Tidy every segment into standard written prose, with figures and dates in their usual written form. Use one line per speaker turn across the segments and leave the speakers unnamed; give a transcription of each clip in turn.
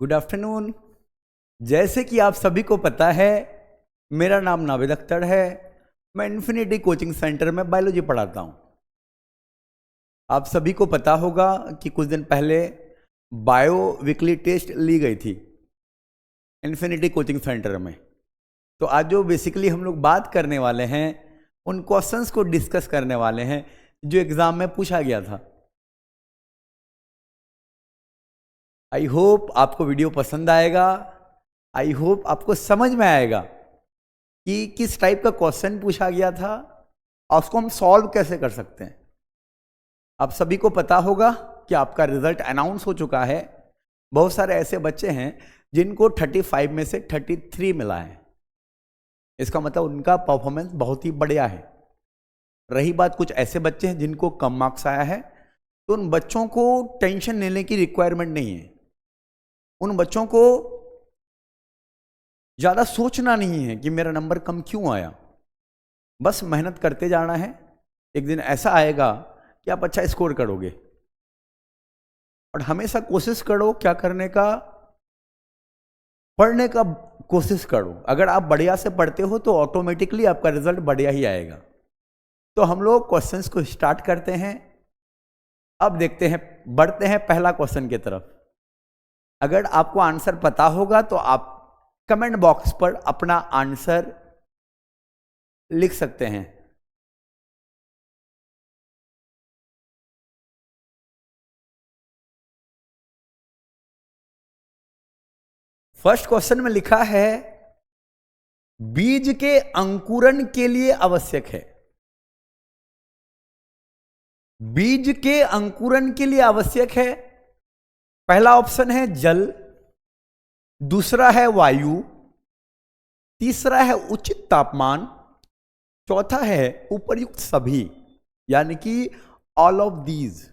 Good afternoon. जैसे कि आप सभी को पता है, मेरा नाम नाविद अख्तर है। मैं इन्फिनिटी कोचिंग सेंटर में बायोलॉजी पढ़ाता हूं। आप सभी को पता होगा कि कुछ दिन पहले बायो वीकली टेस्ट ली गई थी इन्फिनिटी कोचिंग सेंटर में। तो आज जो बेसिकली हम लोग बात करने वाले हैं, उन क्वेश्चंस को डिस्कस करने वाले हैं जो एग्जाम में पूछा गया था। आई होप आपको वीडियो पसंद आएगा। आई होप आपको समझ में आएगा कि किस टाइप का क्वेश्चन पूछा गया था और उसको हम सॉल्व कैसे कर सकते हैं। आप सभी को पता होगा कि आपका रिजल्ट अनाउंस हो चुका है। बहुत सारे ऐसे बच्चे हैं जिनको 35 में से 33 मिला है। इसका मतलब उनका परफॉर्मेंस बहुत ही बढ़िया है। रही बात कुछ ऐसे बच्चे हैं जिनको कम मार्क्स आया है, तो उन बच्चों को टेंशन लेने की रिक्वायरमेंट नहीं है। उन बच्चों को ज़्यादा सोचना नहीं है कि मेरा नंबर कम क्यों आया। बस मेहनत करते जाना है। एक दिन ऐसा आएगा कि आप अच्छा स्कोर करोगे। और हमेशा कोशिश करो क्या करने का, पढ़ने का कोशिश करो। अगर आप बढ़िया से पढ़ते हो तो ऑटोमेटिकली आपका रिजल्ट बढ़िया ही आएगा। तो हम लोग क्वेश्चंस को स्टार्ट करते हैं। अब देखते हैं, बढ़ते हैं पहला क्वेश्चन की तरफ। अगर आपको आंसर पता होगा तो आप कमेंट बॉक्स पर अपना आंसर लिख सकते हैं। फर्स्ट क्वेश्चन में लिखा है, बीज के अंकुरण के लिए आवश्यक है। बीज के अंकुरण के लिए आवश्यक है। पहला ऑप्शन है जल, दूसरा है वायु, तीसरा है उचित तापमान, चौथा है उपर्युक्त सभी, यानी कि ऑल ऑफ दीज।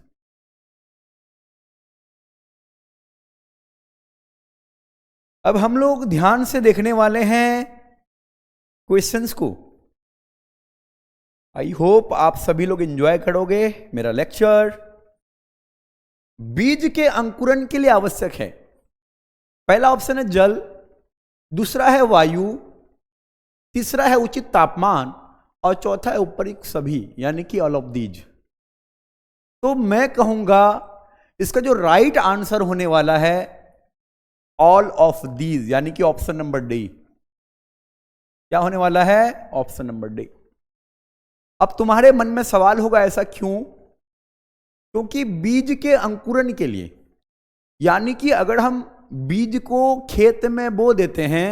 अब हम लोग ध्यान से देखने वाले हैं क्वेश्चंस को। आई होप आप सभी लोग एंजॉय करोगे मेरा लेक्चर। बीज के अंकुरण के लिए आवश्यक है। पहला ऑप्शन है जल, दूसरा है वायु, तीसरा है उचित तापमान और चौथा है उपर्युक्त सभी, यानी कि ऑल ऑफ दीज। तो मैं कहूंगा इसका जो राइट आंसर होने वाला है ऑल ऑफ दीज, यानी कि ऑप्शन नंबर डी। क्या होने वाला है? Option number D. अब तुम्हारे मन में सवाल होगा ऐसा क्यों? क्योंकि बीज के अंकुरण के लिए, यानी कि अगर हम बीज को खेत में बो देते हैं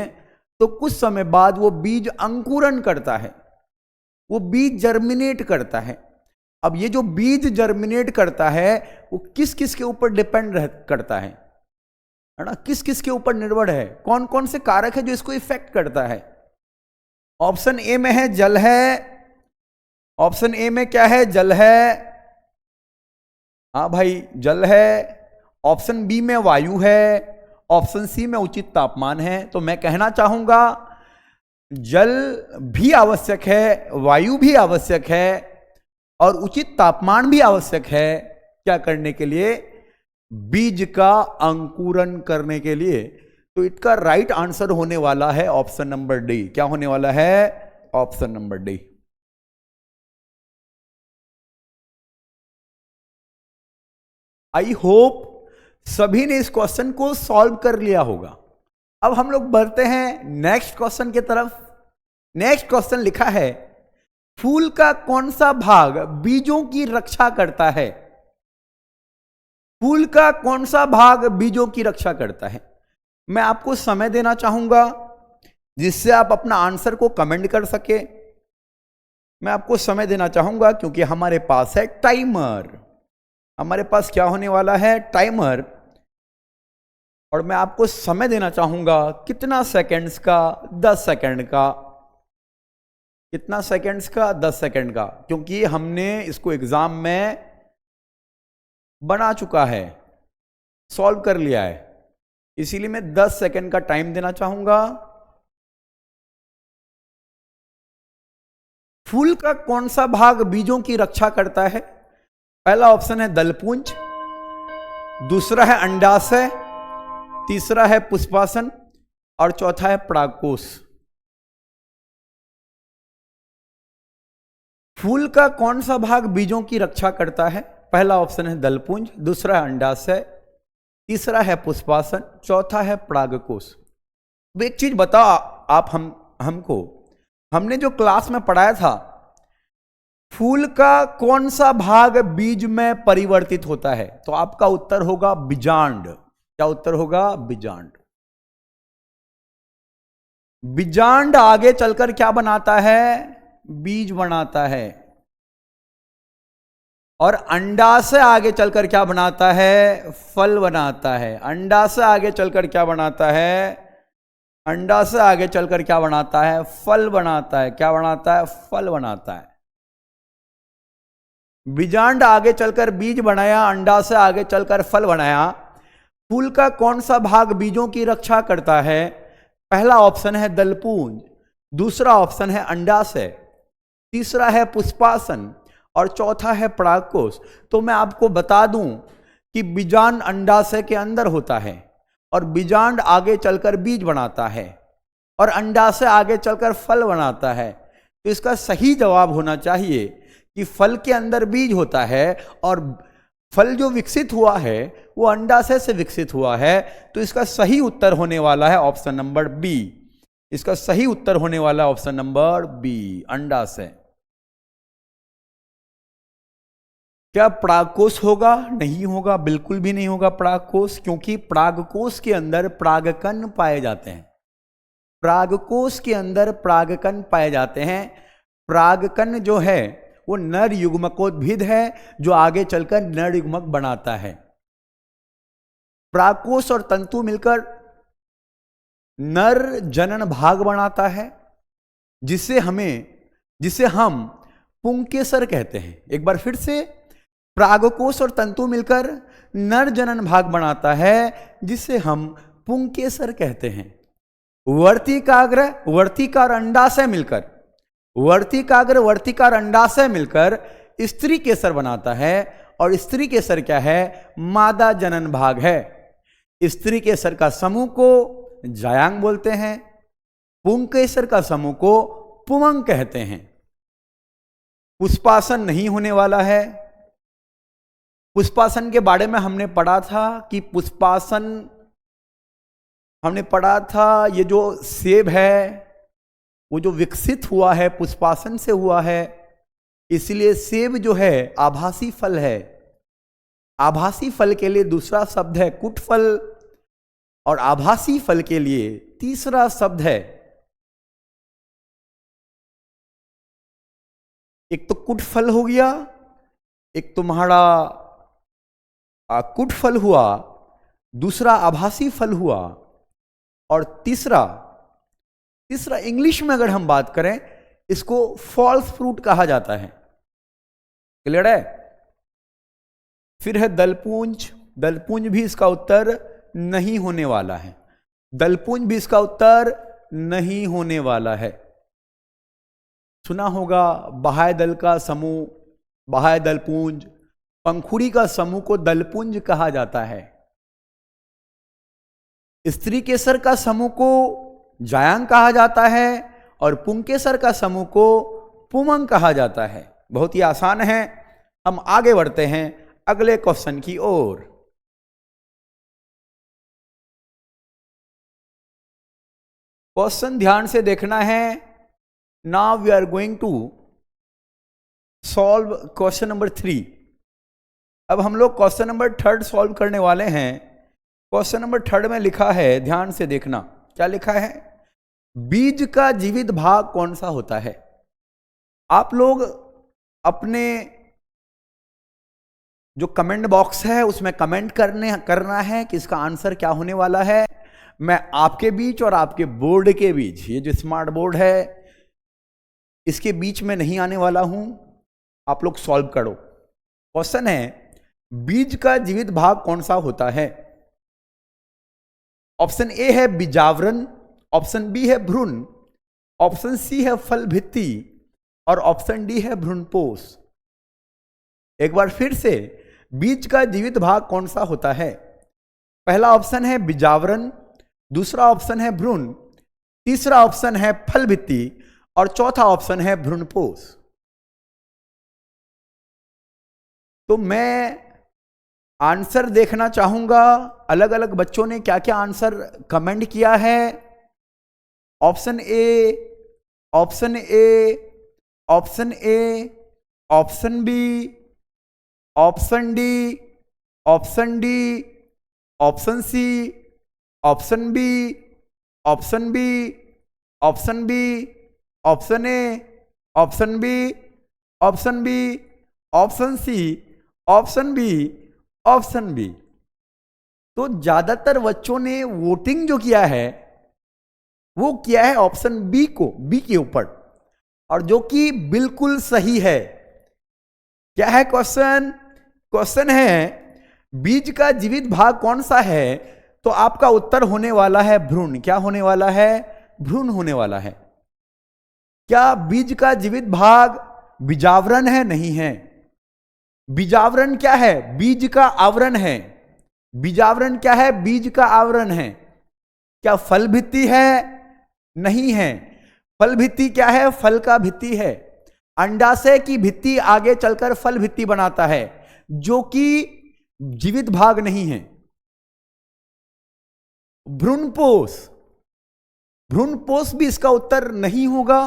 तो कुछ समय बाद वो बीज अंकुरण करता है, वो बीज जर्मिनेट करता है। अब ये जो बीज जर्मिनेट करता है वो किस किस के ऊपर डिपेंड करता है ना? किस किस के ऊपर निर्भर है? कौन कौन से कारक है जो इसको इफेक्ट करता है? ऑप्शन ए में है जल है। ऑप्शन ए में क्या है? जल है। हाँ भाई, जल है। ऑप्शन बी में वायु है। ऑप्शन सी में उचित तापमान है। तो मैं कहना चाहूंगा जल भी आवश्यक है, वायु भी आवश्यक है और उचित तापमान भी आवश्यक है। क्या करने के लिए? बीज का अंकुरण करने के लिए। तो इसका राइट आंसर होने वाला है ऑप्शन नंबर डी। क्या होने वाला है? Option number D. I hope सभी ने इस क्वेश्चन को सॉल्व कर लिया होगा। अब हम लोग बढ़ते हैं नेक्स्ट क्वेश्चन की तरफ। नेक्स्ट क्वेश्चन लिखा है, फूल का कौन सा भाग बीजों की रक्षा करता है? फूल का कौन सा भाग बीजों की रक्षा करता है? मैं आपको समय देना चाहूंगा जिससे आप अपना आंसर को कमेंट कर सके। मैं आपको समय देना चाहूंगा क्योंकि हमारे पास है टाइमर। हमारे पास क्या होने वाला है? टाइमर। और मैं आपको समय देना चाहूंगा कितना सेकंड्स का? 10 सेकंड का। कितना सेकंड्स का? 10 सेकंड का। क्योंकि हमने इसको एग्जाम में बना चुका है, सॉल्व कर लिया है, इसीलिए मैं 10 सेकंड का टाइम देना चाहूंगा। फूल का कौन सा भाग बीजों की रक्षा करता है? पहला ऑप्शन है दलपुंज, दूसरा है अंडाशय, तीसरा है पुष्पासन और चौथा है परागकोश। फूल का कौन सा भाग बीजों की रक्षा करता है? पहला ऑप्शन है दलपुंज, दूसरा है अंडाशय, तीसरा है पुष्पासन, चौथा है परागकोश। अब एक चीज बताओ आप हमको, हमने जो क्लास में पढ़ाया था, फूल का कौन सा भाग बीज में परिवर्तित होता है? तो आपका उत्तर होगा बीजांड। क्या उत्तर होगा? बीजांड। बीजांड आगे चलकर क्या बनाता है? बीज बनाता है। और अंडाशय आगे चलकर क्या बनाता है? फल बनाता है। अंडाशय आगे चलकर क्या बनाता है? अंडाशय आगे चलकर क्या बनाता है? फल बनाता है। क्या बनाता है? फल बनाता है। बीजांड आगे चलकर बीज बनाया, अंडाशय आगे चलकर फल बनाया। फूल का कौन सा भाग बीजों की रक्षा करता है? पहला ऑप्शन है दलपुंज, दूसरा ऑप्शन है अंडाशय, तीसरा है पुष्पासन और चौथा है परागकोश। तो मैं आपको बता दूं कि बीजांड अंडाशय के अंदर होता है और बीजांड आगे चलकर बीज बनाता है और अंडाशय आगे चलकर फल बनाता है। तो इसका सही जवाब होना चाहिए कि फल के अंदर बीज होता है और फल जो विकसित हुआ है वो अंडाशय से विकसित हुआ है। तो इसका सही उत्तर होने वाला है ऑप्शन नंबर बी। इसका सही उत्तर होने वाला है ऑप्शन नंबर बी, अंडाशय। क्या परागकोश होगा? नहीं होगा, बिल्कुल भी नहीं होगा परागकोश, क्योंकि परागकोश के अंदर परागकण पाए जाते हैं। परागकोश के अंदर परागकण पाए जाते हैं। परागकण जो है वो नर युग्मकोद्भिद है जो आगे चलकर नर युग्मक बनाता है। परागकोश और तंतु मिलकर नर जनन भाग बनाता है, जिसे हम पुंकेसर कहते हैं। एक बार फिर से, परागकोश और तंतु मिलकर नर जनन भाग बनाता है जिसे हम पुंकेसर कहते हैं। वर्तिकार अंडाशय मिलकर वर्तिकार अंडाशय मिलकर स्त्री केसर बनाता है और स्त्री केसर क्या है? मादा जनन भाग है। स्त्री केसर का समूह को जायांग बोलते हैं, पुंकेसर का समूह को पुमंग कहते हैं। पुष्पासन नहीं होने वाला है। पुष्पासन के बारे में हमने पढ़ा था कि ये जो सेब है वो जो विकसित हुआ है पुष्पासन से हुआ है, इसलिए सेब जो है आभासी फल है। आभासी फल के लिए दूसरा शब्द है कुटफल और आभासी फल के लिए तीसरा शब्द है, एक तो कुटफल हो गया, एक तुम्हारा कुटफल हुआ, दूसरा आभासी फल हुआ और तीसरा इंग्लिश में अगर हम बात करें इसको फॉल्स फ्रूट कहा जाता है। क्लियर है? फिर है दलपुंज। दलपुंज भी इसका उत्तर नहीं होने वाला है। दलपुंज भी इसका उत्तर नहीं होने वाला है। सुना होगा बाह्य दल का समूह, बाह्य दलपुंज, पंखुड़ी का समूह को दलपुंज कहा जाता है। स्त्री केसर का समूह को जायांग कहा जाता है और पुंकेसर का समूह को पुमंग कहा जाता है। बहुत ही आसान है। हम आगे बढ़ते हैं अगले क्वेश्चन की ओर। क्वेश्चन ध्यान से देखना है। Now we are going to solve question number 3। अब हम लोग क्वेश्चन नंबर 3 सॉल्व करने वाले हैं। क्वेश्चन नंबर 3 में लिखा है, ध्यान से देखना क्या लिखा है। बीज का जीवित भाग कौन सा होता है? आप लोग अपने जो कमेंट बॉक्स है उसमें कमेंट करना है कि इसका आंसर क्या होने वाला है। मैं आपके बीच और आपके बोर्ड के बीच, ये जो स्मार्ट बोर्ड है इसके बीच में नहीं आने वाला हूं। आप लोग सॉल्व करो। क्वेश्चन है, बीज का जीवित भाग कौन सा होता है? ऑप्शन ए है बीजावरण, ऑप्शन बी है भ्रूण, ऑप्शन सी है फल भित्ति और ऑप्शन डी है भ्रूणपोष। एक बार फिर से, बीज का जीवित भाग कौन सा होता है? पहला ऑप्शन है बीजावरण, दूसरा ऑप्शन है भ्रूण, तीसरा ऑप्शन है फल भित्ति और चौथा ऑप्शन है भ्रूणपोष। तो मैं आंसर देखना चाहूंगा अलग अलग बच्चों ने क्या क्या आंसर कमेंट किया है। Option A, option A, option A, option B, option D, option D, option C, option B, option B, option B, option A, option B, option B, option C, option B, option B. तो ज्यादातर बच्चों ने voting जो किया है वो किया है ऑप्शन बी को, बी के ऊपर, और जो कि बिल्कुल सही है। क्या है क्वेश्चन? क्वेश्चन है बीज का जीवित भाग कौन सा है? तो आपका उत्तर होने वाला है भ्रूण। क्या होने वाला है? भ्रूण होने वाला है। क्या बीज का जीवित भाग बीजावरण है? नहीं है। बीजावरण क्या है? बीज का आवरण है। बीजावरण क्या है? बीज का आवरण है। क्या फल भित्ति है? नहीं है। फल भित्ति क्या है? फल का भित्ति है। अंडाशय की भित्ति आगे चलकर फल भित्ति बनाता है, जो कि जीवित भाग नहीं है। भ्रूणपोष, भ्रूणपोष भी इसका उत्तर नहीं होगा।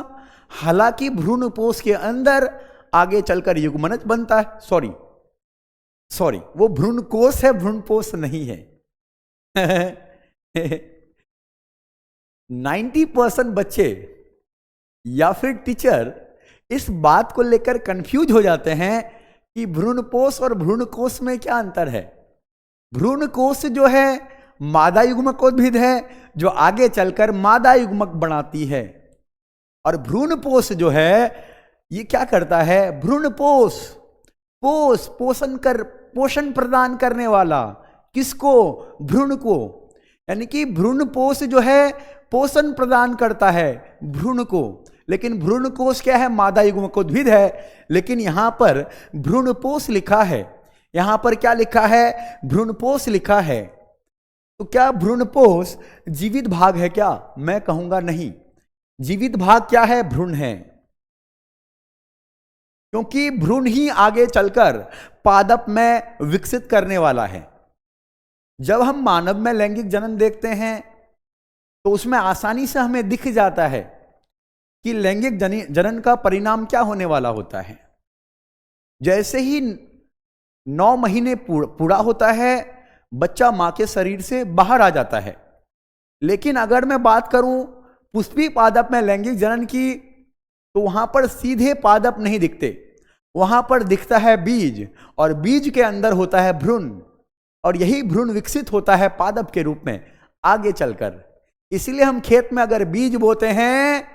हालांकि भ्रूणपोष के अंदर आगे चलकर युग्मनज बनता है। सॉरी, वो भ्रूणकोष है, भ्रूणपोष नहीं है। 90% बच्चे या फिर टीचर इस बात को लेकर कंफ्यूज हो जाते हैं कि भ्रूणपोष और भ्रूणकोष में क्या अंतर है। भ्रूणकोष जो है मादा युग्मकोद्भिद है, जो आगे चलकर मादा युग्मक बनाती है, और भ्रूणपोष जो है ये क्या करता है? भ्रूणपोष, पोषण प्रदान करने वाला। किसको? भ्रूण को। यानी कि भ्रूणपोष जो है पोषण प्रदान करता है भ्रूण को। लेकिन भ्रूणकोष क्या है? मादा युग्मकोद्भिद है। लेकिन यहां पर भ्रूणपोष लिखा है। यहां पर क्या लिखा है? भ्रूणपोष लिखा है। तो क्या भ्रूणपोष जीवित भाग है क्या? मैं कहूंगा नहीं। जीवित भाग क्या है? भ्रूण है। क्योंकि भ्रूण ही आगे चलकर पादप में विकसित करने वाला है। जब हम मानव में लैंगिक जनन देखते हैं तो उसमें आसानी से हमें दिख जाता है कि लैंगिक जनन का परिणाम क्या होने वाला होता है। जैसे ही 9 महीने पूरा होता है, बच्चा मां के शरीर से बाहर आ जाता है। लेकिन अगर मैं बात करूं पुष्पी पादप में लैंगिक जनन की, तो वहां पर सीधे पादप नहीं दिखते। वहां पर दिखता है बीज, और बीज के अंदर होता है भ्रूण, और यही भ्रूण विकसित होता है पादप के रूप में आगे चलकर। इसलिए हम खेत में अगर बीज बोते हैं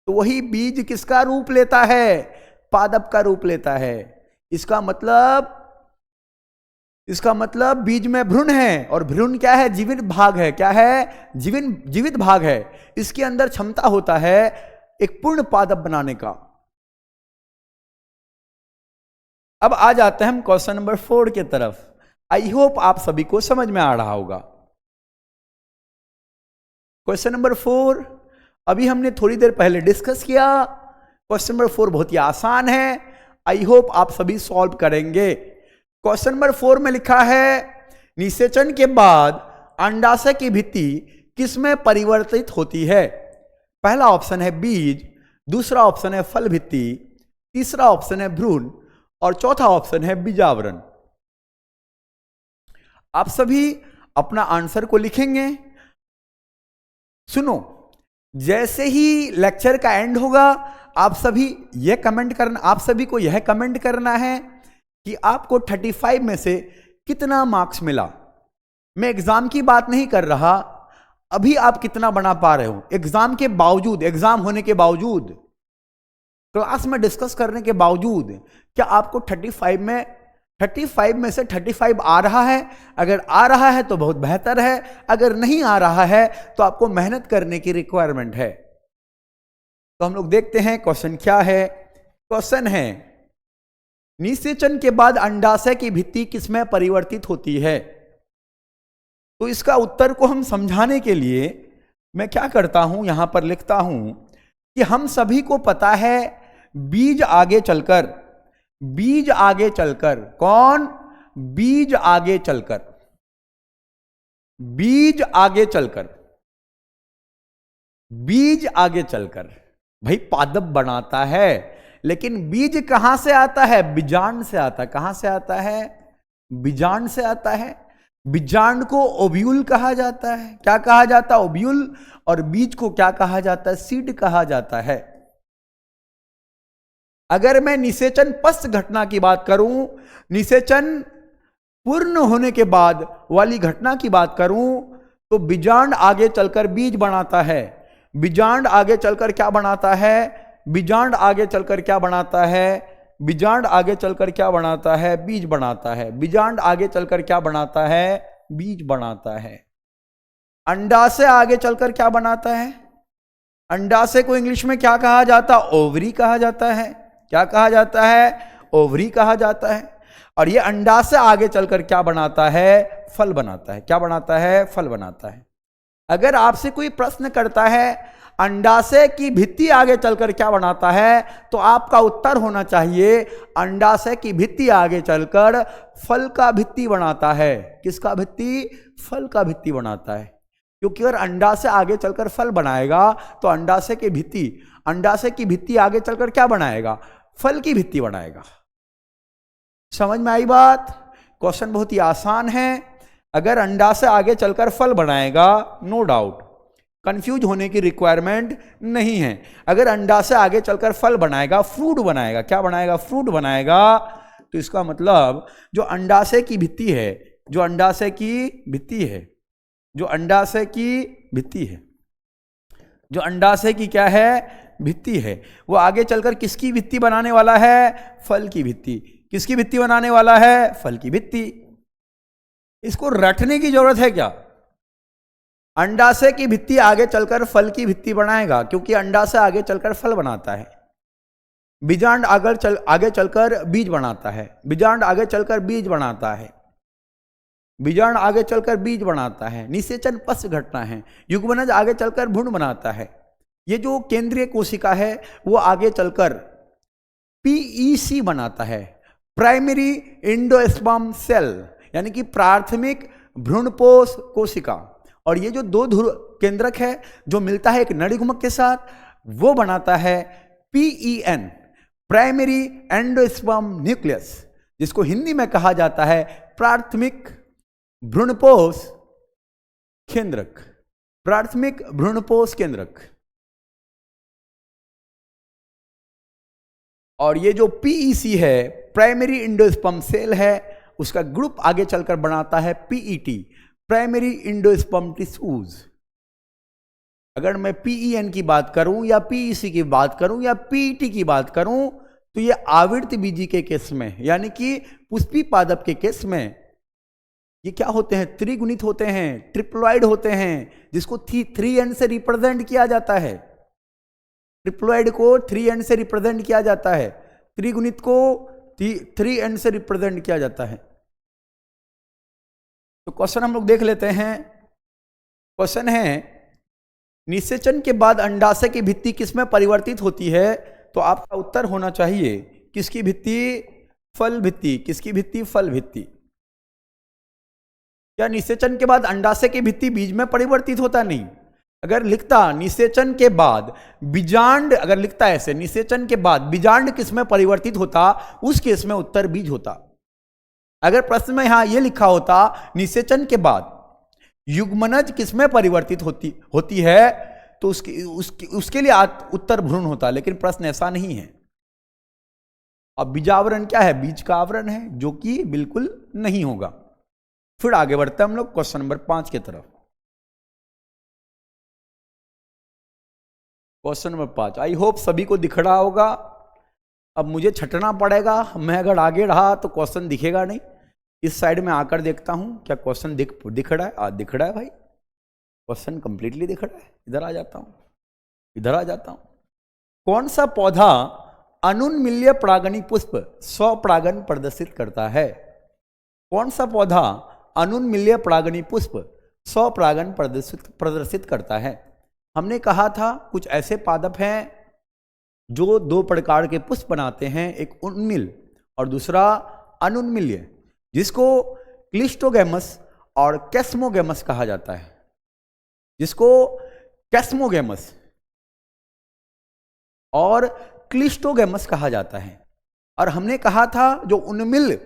तो वही बीज किसका रूप लेता है? पादप का रूप लेता है। इसका मतलब बीज में भ्रूण है, और भ्रूण क्या है? जीवित भाग है। क्या है? जीवित भाग है। इसके अंदर क्षमता होता है एक पूर्ण पादप बनाने का। अब आ जाते हैं हम क्वेश्चन नंबर 4 की तरफ। आई होप आप सभी को समझ में आ रहा होगा। क्वेश्चन नंबर 4 अभी हमने थोड़ी देर पहले डिस्कस किया। क्वेश्चन नंबर 4 बहुत ही आसान है। आई होप आप सभी सॉल्व करेंगे। क्वेश्चन नंबर 4 में लिखा है निषेचन के बाद अंडाशय की भित्ति किसमें परिवर्तित होती है? पहला ऑप्शन है बीज, दूसरा ऑप्शन है फल भित्ति, तीसरा ऑप्शन है भ्रूण और चौथा ऑप्शन है बीजावरण। आप सभी अपना आंसर को लिखेंगे। सुनो, जैसे ही लेक्चर का एंड होगा आप सभी को यह कमेंट करना है कि आपको 35 में से कितना मार्क्स मिला। मैं एग्जाम की बात नहीं कर रहा, अभी आप कितना बना पा रहे हो एग्जाम के बावजूद, एग्जाम होने के बावजूद, क्लास में डिस्कस करने के बावजूद। क्या आपको 35 में से 35 आ रहा है? अगर आ रहा है तो बहुत बेहतर है, अगर नहीं आ रहा है तो आपको मेहनत करने की रिक्वायरमेंट है। तो हम लोग देखते हैं क्वेश्चन क्या है। क्वेश्चन है निषेचन के बाद अंडाशय की भित्ति किसमें परिवर्तित होती है? तो इसका उत्तर को हम समझाने के लिए मैं क्या करता हूं, यहां पर लिखता हूं कि हम सभी को पता है बीज आगे चलकर, बीज आगे चलकर, कौन? बीज आगे चलकर, बीज आगे चलकर, बीज आगे चलकर भाई पादप बनाता है, लेकिन बीज कहां से आता है? बीजांड से आता है। कहां से आता है? बीजांड से आता है। बीजांड को ओव्यूल कहा जाता है। क्या कहा जाता है? ओव्यूल। और बीज को क्या कहा जाता है? सीड कहा जाता है। अगर मैं निषेचन पश्च घटना की बात करूं, निषेचन पूर्ण होने के बाद वाली घटना की बात करूं, तो बीजांड आगे चलकर बीज बनाता है। बीजांड आगे चलकर क्या बनाता है? बीजांड आगे चलकर क्या बनाता है? बीजांड आगे चलकर क्या बनाता है? बीज बनाता है। बीजांड आगे चलकर क्या बनाता है? बीज बनाता है। अंडाशय आगे चलकर क्या बनाता है? अंडाशय को इंग्लिश में क्या कहा जाता है? ओवरी कहा जाता है। क्या कहा जाता है? ओवरी कहा जाता है। और ये अंडाशय आगे चलकर क्या बनाता है? फल बनाता है। क्या बनाता है? फल बनाता है। अगर आपसे कोई प्रश्न करता है अंडाशय की भित्ति आगे चलकर क्या बनाता है, तो आपका उत्तर होना चाहिए अंडाशय की भित्ति आगे चलकर फल का भित्ति बनाता है। किसका भित्ति? फल का भित्ति बनाता है। क्योंकि अगर अंडाशय आगे चलकर फल बनाएगा तो अंडाशय की भित्ति, अंडाशय की भित्ति आगे चलकर क्या बनाएगा? फल की भित्ति बनाएगा। समझ में आई बात? क्वेश्चन बहुत ही आसान है। अगर अंडाशय आगे चलकर फल बनाएगा, नो डाउट, कंफ्यूज होने की रिक्वायरमेंट नहीं है। अगर अंडाशय आगे चलकर फल बनाएगा, फ्रूट बनाएगा, क्या बनाएगा? फ्रूट बनाएगा, तो इसका मतलब जो अंडाशय की भित्ति है, जो अंडाशय की भित्ति है, जो अंडाशय की भित्ति है, जो अंडाशय की क्या है? भित्ति है, वो आगे चलकर किसकी भित्ति बनाने वाला है? फल की भित्ति। किसकी भित्ति बनाने वाला है? फल की भित्ति। इसको रटने की जरूरत है क्या? अंडाशय की भित्ति आगे चलकर फल की भित्ति बनाएगा, क्योंकि अंडाशय आगे चलकर फल बनाता है। बीजांड आगे चलकर बीज बनाता है। बीजांड आगे चलकर बीज बनाता है। बीजांड आगे चलकर बीज बनाता है। निषेचन पश्च घटना है। युग्मनज आगे चलकर भ्रूण बनाता है। ये जो केंद्रीय कोशिका है वो आगे चलकर पीईसी बनाता है, प्राइमरी इंडोस्पर्म सेल, यानी कि प्राथमिक भ्रूणपोष कोशिका। और ये जो दो ध्रुव केंद्रक है जो मिलता है एक नड़ीगुम्फक के साथ, वो बनाता है पीईएन, प्राइमरी एंडोस्पर्म न्यूक्लियस, जिसको हिंदी में कहा जाता है प्राथमिक भ्रूणपोष केंद्रक। प्राथमिक भ्रूणपोष केंद्रक। और ये जो पीईसी है, प्राइमरी इंडोस्पर्म सेल है, उसका ग्रुप आगे चलकर बनाता है पीईटी, प्राइमरी इंडोस्पर्म टिश्यूज। अगर मैं पीईएन की बात करूं या पीईसी की बात करूं या पीईटी की बात करूं, तो ये आवृत्त बीजी के केस में, यानी कि पुष्पी पादप के केस में, ये क्या होते हैं? त्रिगुणित होते हैं, ट्रिप्लॉइड होते हैं, जिसको 3n से रिप्रेजेंट किया जाता है। ट्रिप्लॉइड को 3n से रिप्रेजेंट किया जाता है, त्रिगुणित को 3n से रिप्रेजेंट किया जाता है। तो क्वेश्चन हम लोग देख लेते हैं। क्वेश्चन है, निषेचन के बाद अंडाशय की भित्ति किसमें परिवर्तित होती है? तो आपका उत्तर होना चाहिए किसकी भित्ति? फल भित्ति। किसकी भित्ति? फल भित्ति। क्या निषेचन के बाद अंडाशय की भित्ति बीज में परिवर्तित होता? नहीं। अगर लिखता निषेचन के बाद बीजांड, अगर लिखता ऐसे निषेचन के बाद बीजांड किसमें परिवर्तित होता, उस केस में उत्तर बीज होता। अगर प्रश्न में यहां यह लिखा होता निषेचन के बाद युग्मनज किसमें परिवर्तित होती है, तो उसके लिए उत्तर भ्रूण होता, लेकिन प्रश्न ऐसा नहीं है। अब बीजावरण क्या है? बीज का आवरण है, जो कि बिल्कुल नहीं होगा। फिर आगे बढ़ते हैं हम लोग क्वेश्चन नंबर 5 की तरफ। क्वेश्चन नंबर 5, आई होप सभी को दिख रहा होगा। अब मुझे छटना पड़ेगा, मैं अगर आगे रहा तो क्वेश्चन दिखेगा नहीं। इस साइड में आकर देखता हूं क्या क्वेश्चन दिख रहा है। दिख रहा है भाई, क्वेश्चन कंप्लीटली दिख रहा है। इधर आ जाता हूं, इधर आ जाता हूं। कौन सा पौधा अनुन्मील्य परागणी पुष्प स्वपरागन प्रदर्शित करता है? कौन सा पौधा अनुन्मील्य परागणी पुष्प स्वपरागन प्रदर्शित करता है। हमने कहा था कुछ ऐसे पादप हैं जो दो प्रकार के पुष्प बनाते हैं, एक उन्मिल और दूसरा अनुन्मिल्य, जिसको क्लिस्टोगैमस और कैस्मोगैमस कहा जाता है, जिसको कैस्मोगैमस और क्लिस्टोगैमस कहा जाता है। और हमने कहा था जो उन्मिल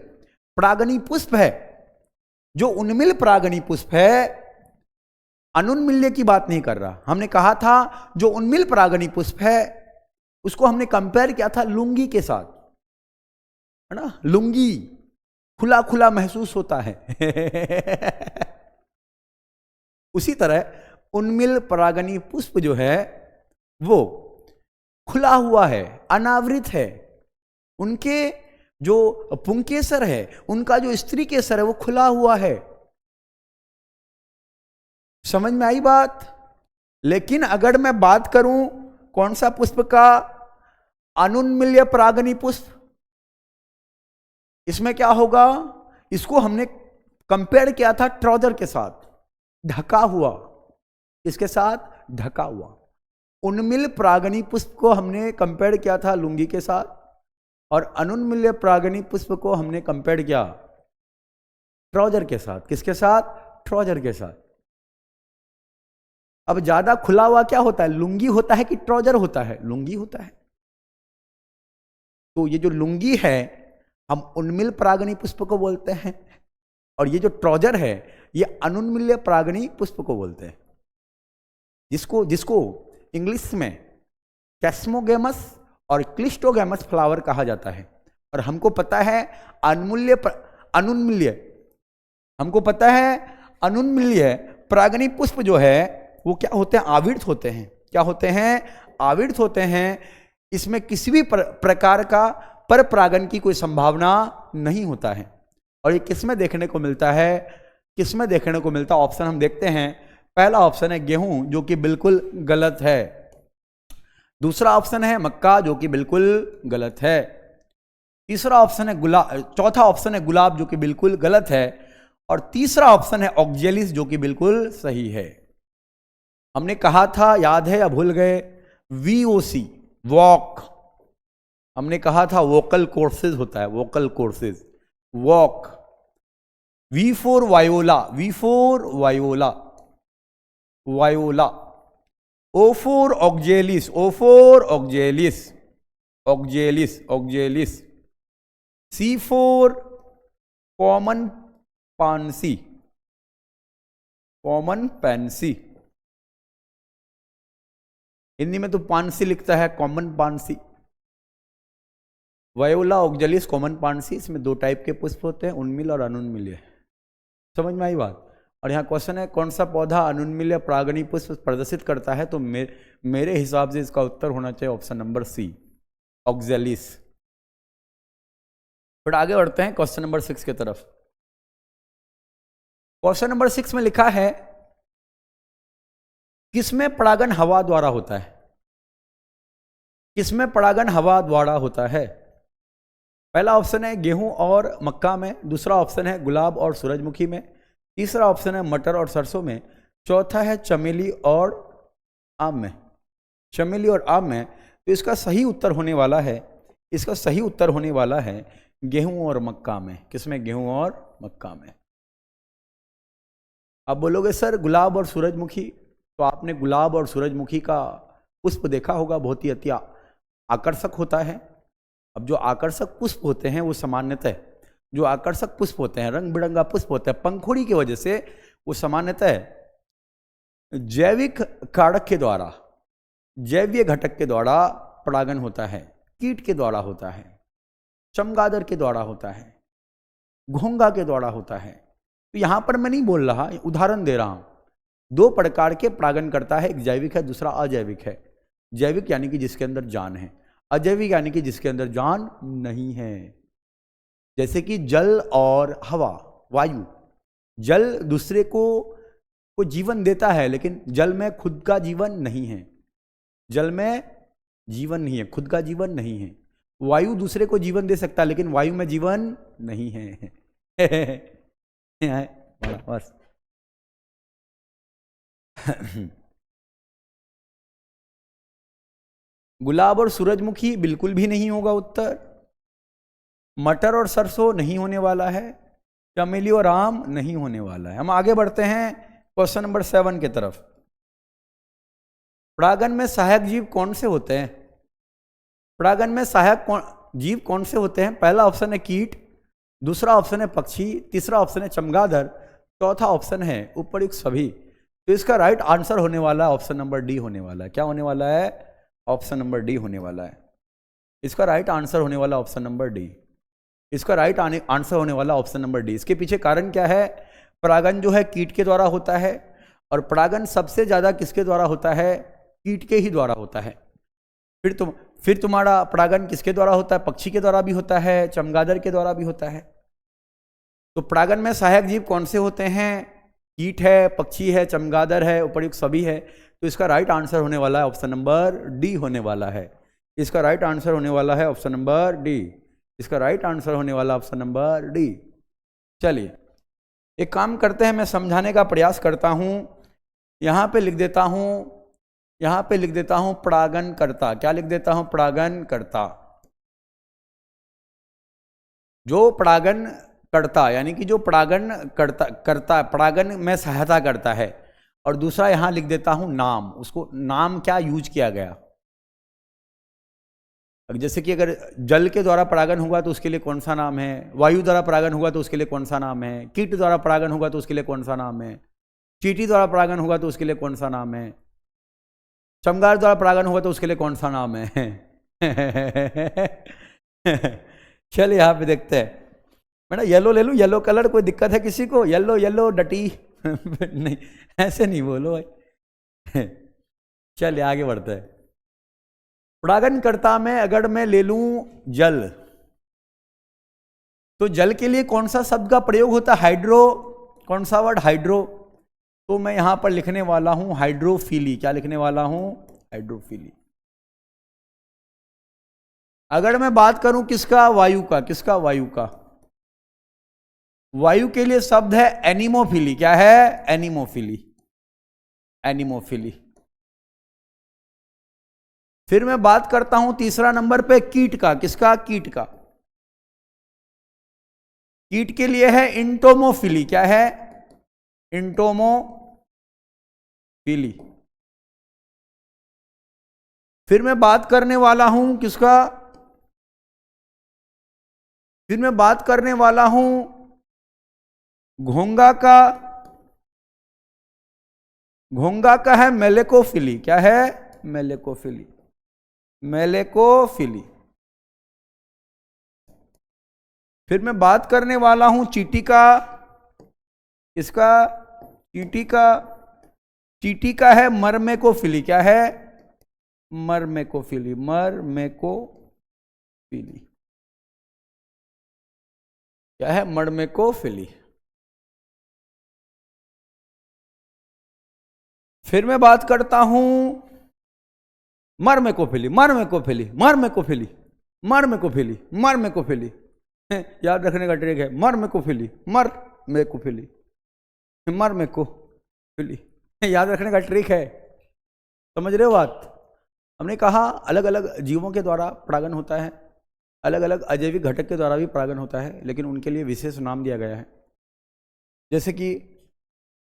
परागनी पुष्प है, जो उन्मिल परागनी पुष्प है, अनुन्मिल्य की बात नहीं कर रहा, हमने कहा था जो उन्मिल परागनी पुष्प है उसको हमने कंपेयर किया था लुंगी के साथ, है ना। लुंगी खुला खुला महसूस होता है उसी तरह उन्मिल परागनी पुष्प जो है वो खुला हुआ है, अनावृत है। उनके जो पुंकेसर है, उनका जो स्त्री केसर है वो खुला हुआ है। समझ में आई बात? लेकिन अगर मैं बात करूं कौन सा पुष्प का, अनुन्मिल्य परागनी पुष्प, इसमें क्या होगा, इसको हमने कंपेयर किया था ट्राउजर के साथ, ढका हुआ, इसके साथ ढका हुआ। उन्मिल परागनी पुष्प को हमने कंपेयर किया था लुंगी के साथ, और अनुन्मिल्य परागनी पुष्प को हमने कंपेयर किया ट्राउजर के साथ। किसके साथ? ट्राउजर के साथ। अब ज्यादा खुला हुआ क्या होता है, लुंगी होता है कि ट्राउजर होता है? लुंगी होता है। तो ये जो लुंगी है हम उन्मिल परागनी पुष्प को बोलते हैं, और ये जो ट्राउजर है ये अनुन्मिल्य परागनी पुष्प को बोलते हैं, जिसको इंग्लिश में कैस्मोगैमस और क्लिस्टोगैमस फ्लावर कहा जाता है। और हमको पता है अनुन्मिल्य, हमको पता है अनुन्मिल्य परागनी पुष्प जो है वो क्या होते हैं, आवृत होते हैं। क्या होते हैं? आवृत होते हैं। इसमें किसी भी प्रकार का पर परागन की कोई संभावना नहीं होता है। और ये किसमें देखने को मिलता है, किसमें देखने को मिलता है? ऑप्शन हम देखते हैं। पहला ऑप्शन है गेहूं, जो कि बिल्कुल गलत है। दूसरा ऑप्शन है मक्का, जो कि बिल्कुल गलत है। तीसरा ऑप्शन है चौथा ऑप्शन है गुलाब, जो कि बिल्कुल गलत है। और तीसरा ऑप्शन है ऑक्जेलिस, जो कि बिल्कुल सही है। हमने कहा था, याद है या भूल गए? VOC वॉक, हमने कहा था वोकल कोर्सेज होता है, vocal courses, walk. V4 voila, V4 voila, voila. O4 oxalis, O4 oxalis, oxalis, oxalis. C4 common Pansi, common pansy. Hindi में तो पानसी लिखता है, common Pansi. Voila, oxalis, common Pansi, इसमें दो टाइप के पुष्प होते हैं, उन्मिल और अनुन्मिल्य। समझ में आई बात? और यहाँ क्वेश्चन है कौन सा पौधा अनुन्मिल्य परागनी पुष्प प्रदर्शित करता है? तो मेरे हिसाब से इसका उत्तर होना चाहिए ऑप्शन नंबर C, ऑक्जेलिस। फिर आगे बढ़ते हैं क्वेश्चन नंबर 6 की तरफ। क्वेश्चन नंबर 6 में लिखा है किसमें परागन हवा द्वारा होता है? किसमें परागन हवा द्वारा होता है? पहला ऑप्शन है गेहूं और मक्का में, दूसरा ऑप्शन है गुलाब और सूरजमुखी में, तीसरा ऑप्शन है मटर और सरसों में, चौथा है चमेली और आम में। चमेली और आम में। तो इसका सही उत्तर होने वाला है, इसका सही उत्तर होने वाला है गेहूं और मक्का में। किसमें? गेहूं और मक्का में। आप बोलोगे सर गुलाब और सूरजमुखी, तो आपने गुलाब और सूरजमुखी का पुष्प देखा होगा, बहुत ही अति आकर्षक होता है। अब जो आकर्षक पुष्प होते हैं वो सामान्यतः, जो आकर्षक पुष्प होते हैं, रंग बिरंगा पुष्प होते हैं, पंखुड़ी की वजह से वो सामान्यतः जैविक कारक के द्वारा, जैवीय घटक के द्वारा परागन होता है, कीट के द्वारा होता है, चमगादड़ के द्वारा होता है, घोंघा के द्वारा होता है। तो यहां पर मैं नहीं बोल रहा, उदाहरण दे रहा हूं। दो प्रकार के परागन करता है, एक जैविक है, दूसरा अजैविक है। जैविक यानी कि जिसके अंदर जान है, अजैविक यानी कि जिसके अंदर जान नहीं है। जैसे कि जल और हवा, वायु। जल दूसरे को जीवन देता है, लेकिन जल में खुद का जीवन नहीं है। जल में जीवन नहीं है, खुद का जीवन नहीं है। वायु दूसरे को जीवन दे सकता है, लेकिन वायु में जीवन नहीं है बस। गुलाब और सूरजमुखी बिल्कुल भी नहीं होगा उत्तर। मटर और सरसों नहीं होने वाला है। चमेली और आम नहीं होने वाला है। हम आगे बढ़ते हैं क्वेश्चन नंबर 7 की तरफ। परागन में सहायक जीव कौन से होते हैं? परागन में सहायक जीव कौन से होते हैं? पहला ऑप्शन है कीट, दूसरा ऑप्शन है पक्षी, तीसरा ऑप्शन है चमगादड़, चौथा ऑप्शन है उपयुक्त सभी। तो इसका राइट आंसर होने वाला ऑप्शन नंबर डी होने वाला है। क्या होने वाला है? ऑप्शन नंबर डी होने वाला है। इसका राइट आंसर होने वाला ऑप्शन नंबर डी। इसका राइट आंसर होने वाला ऑप्शन नंबर डी। इसके पीछे कारण क्या है? परागन जो है कीट के द्वारा होता है, और परागन सबसे ज्यादा किसके द्वारा होता है? कीट के ही द्वारा होता है। फिर तुम्हारा परागन किसके द्वारा होता है? पक्षी के द्वारा भी होता है, चमगादड़ के द्वारा भी होता है। तो परागन में सहायक जीव कौन से होते हैं? कीट है, पक्षी है, चमगादड़ है, उपयुक्त सभी है। तो इसका राइट आंसर होने वाला है ऑप्शन नंबर डी होने वाला है। इसका राइट आंसर होने वाला है ऑप्शन नंबर डी। इसका राइट आंसर होने वाला ऑप्शन नंबर डी। चलिए एक काम करते हैं, मैं समझाने का प्रयास करता हूं। यहां पे लिख देता हूं, यहां पे लिख देता हूं परागन कर्ता। क्या लिख देता हूं? परागन कर्ता। जो परागन करता यानी कि जो परागन करता परागन में सहायता करता है। और दूसरा यहां लिख देता हूं नाम। उसको नाम क्या यूज किया गया? जैसे कि अगर जल के द्वारा परागन हुआ तो उसके लिए कौन सा नाम है, वायु द्वारा परागन हुआ तो उसके लिए कौन सा नाम है, कीट द्वारा परागन हुआ तो उसके लिए कौन सा नाम है, चींटी द्वारा परागन हुआ तो उसके लिए कौन सा नाम है, चमगादड़ द्वारा परागन हुआ तो उसके लिए कौन सा नाम है। चलिए यहाँ पे देखते हैं। मैं ना येलो ले लूँ, येलो कलर, कोई दिक्कत है किसी को? येलो येलो डटी नहीं, ऐसे नहीं बोलो भाई। चलिए आगे बढ़ते हैं। परागनकर्ता में अगर मैं ले लूं जल, तो जल के लिए कौन सा शब्द का प्रयोग होता है? हाइड्रो। कौन सा वर्ड? हाइड्रो। तो मैं यहां पर लिखने वाला हूं हाइड्रोफिली। क्या लिखने वाला हूं? हाइड्रोफिली। अगर मैं बात करूं किसका? वायु का। किसका? वायु का। वायु के लिए शब्द है एनिमोफिली। क्या है? एनिमोफिली। एनिमोफिली। फिर मैं बात करता हूं तीसरा नंबर पे कीट का। किसका? कीट का। कीट के लिए है इंटोमोफिली। क्या है? इंटोमोफिली। फिर मैं बात करने वाला हूं किसका? फिर मैं बात करने वाला हूं घोंगा का। घोंगा का है मेलेकोफिली। क्या है? मेलेकोफिली। मेलेकोफिली। फिर मैं बात करने वाला हूं चींटी का। इसका? चींटी का। चींटी का है मरमेकोफिली। क्या है? मरमेकोफिली। मरमेकोफिली। क्या है? मरमेकोफिली। फिर मैं बात करता हूं मरमेकोफिली। मरमेकोफिली। मरमेकोफिली। मरमेकोफिली। मरमेकोफिली। याद रखने का ट्रिक है। मरमेकोफिली। मरमेकोफिली। मरमेकोफिली। याद रखने का ट्रिक है। समझ रहे हो बात? हमने कहा अलग अलग जीवों के द्वारा परागन होता है, अलग अलग अजैविक घटक के द्वारा भी परागन होता है, लेकिन उनके लिए विशेष नाम दिया गया है। जैसे कि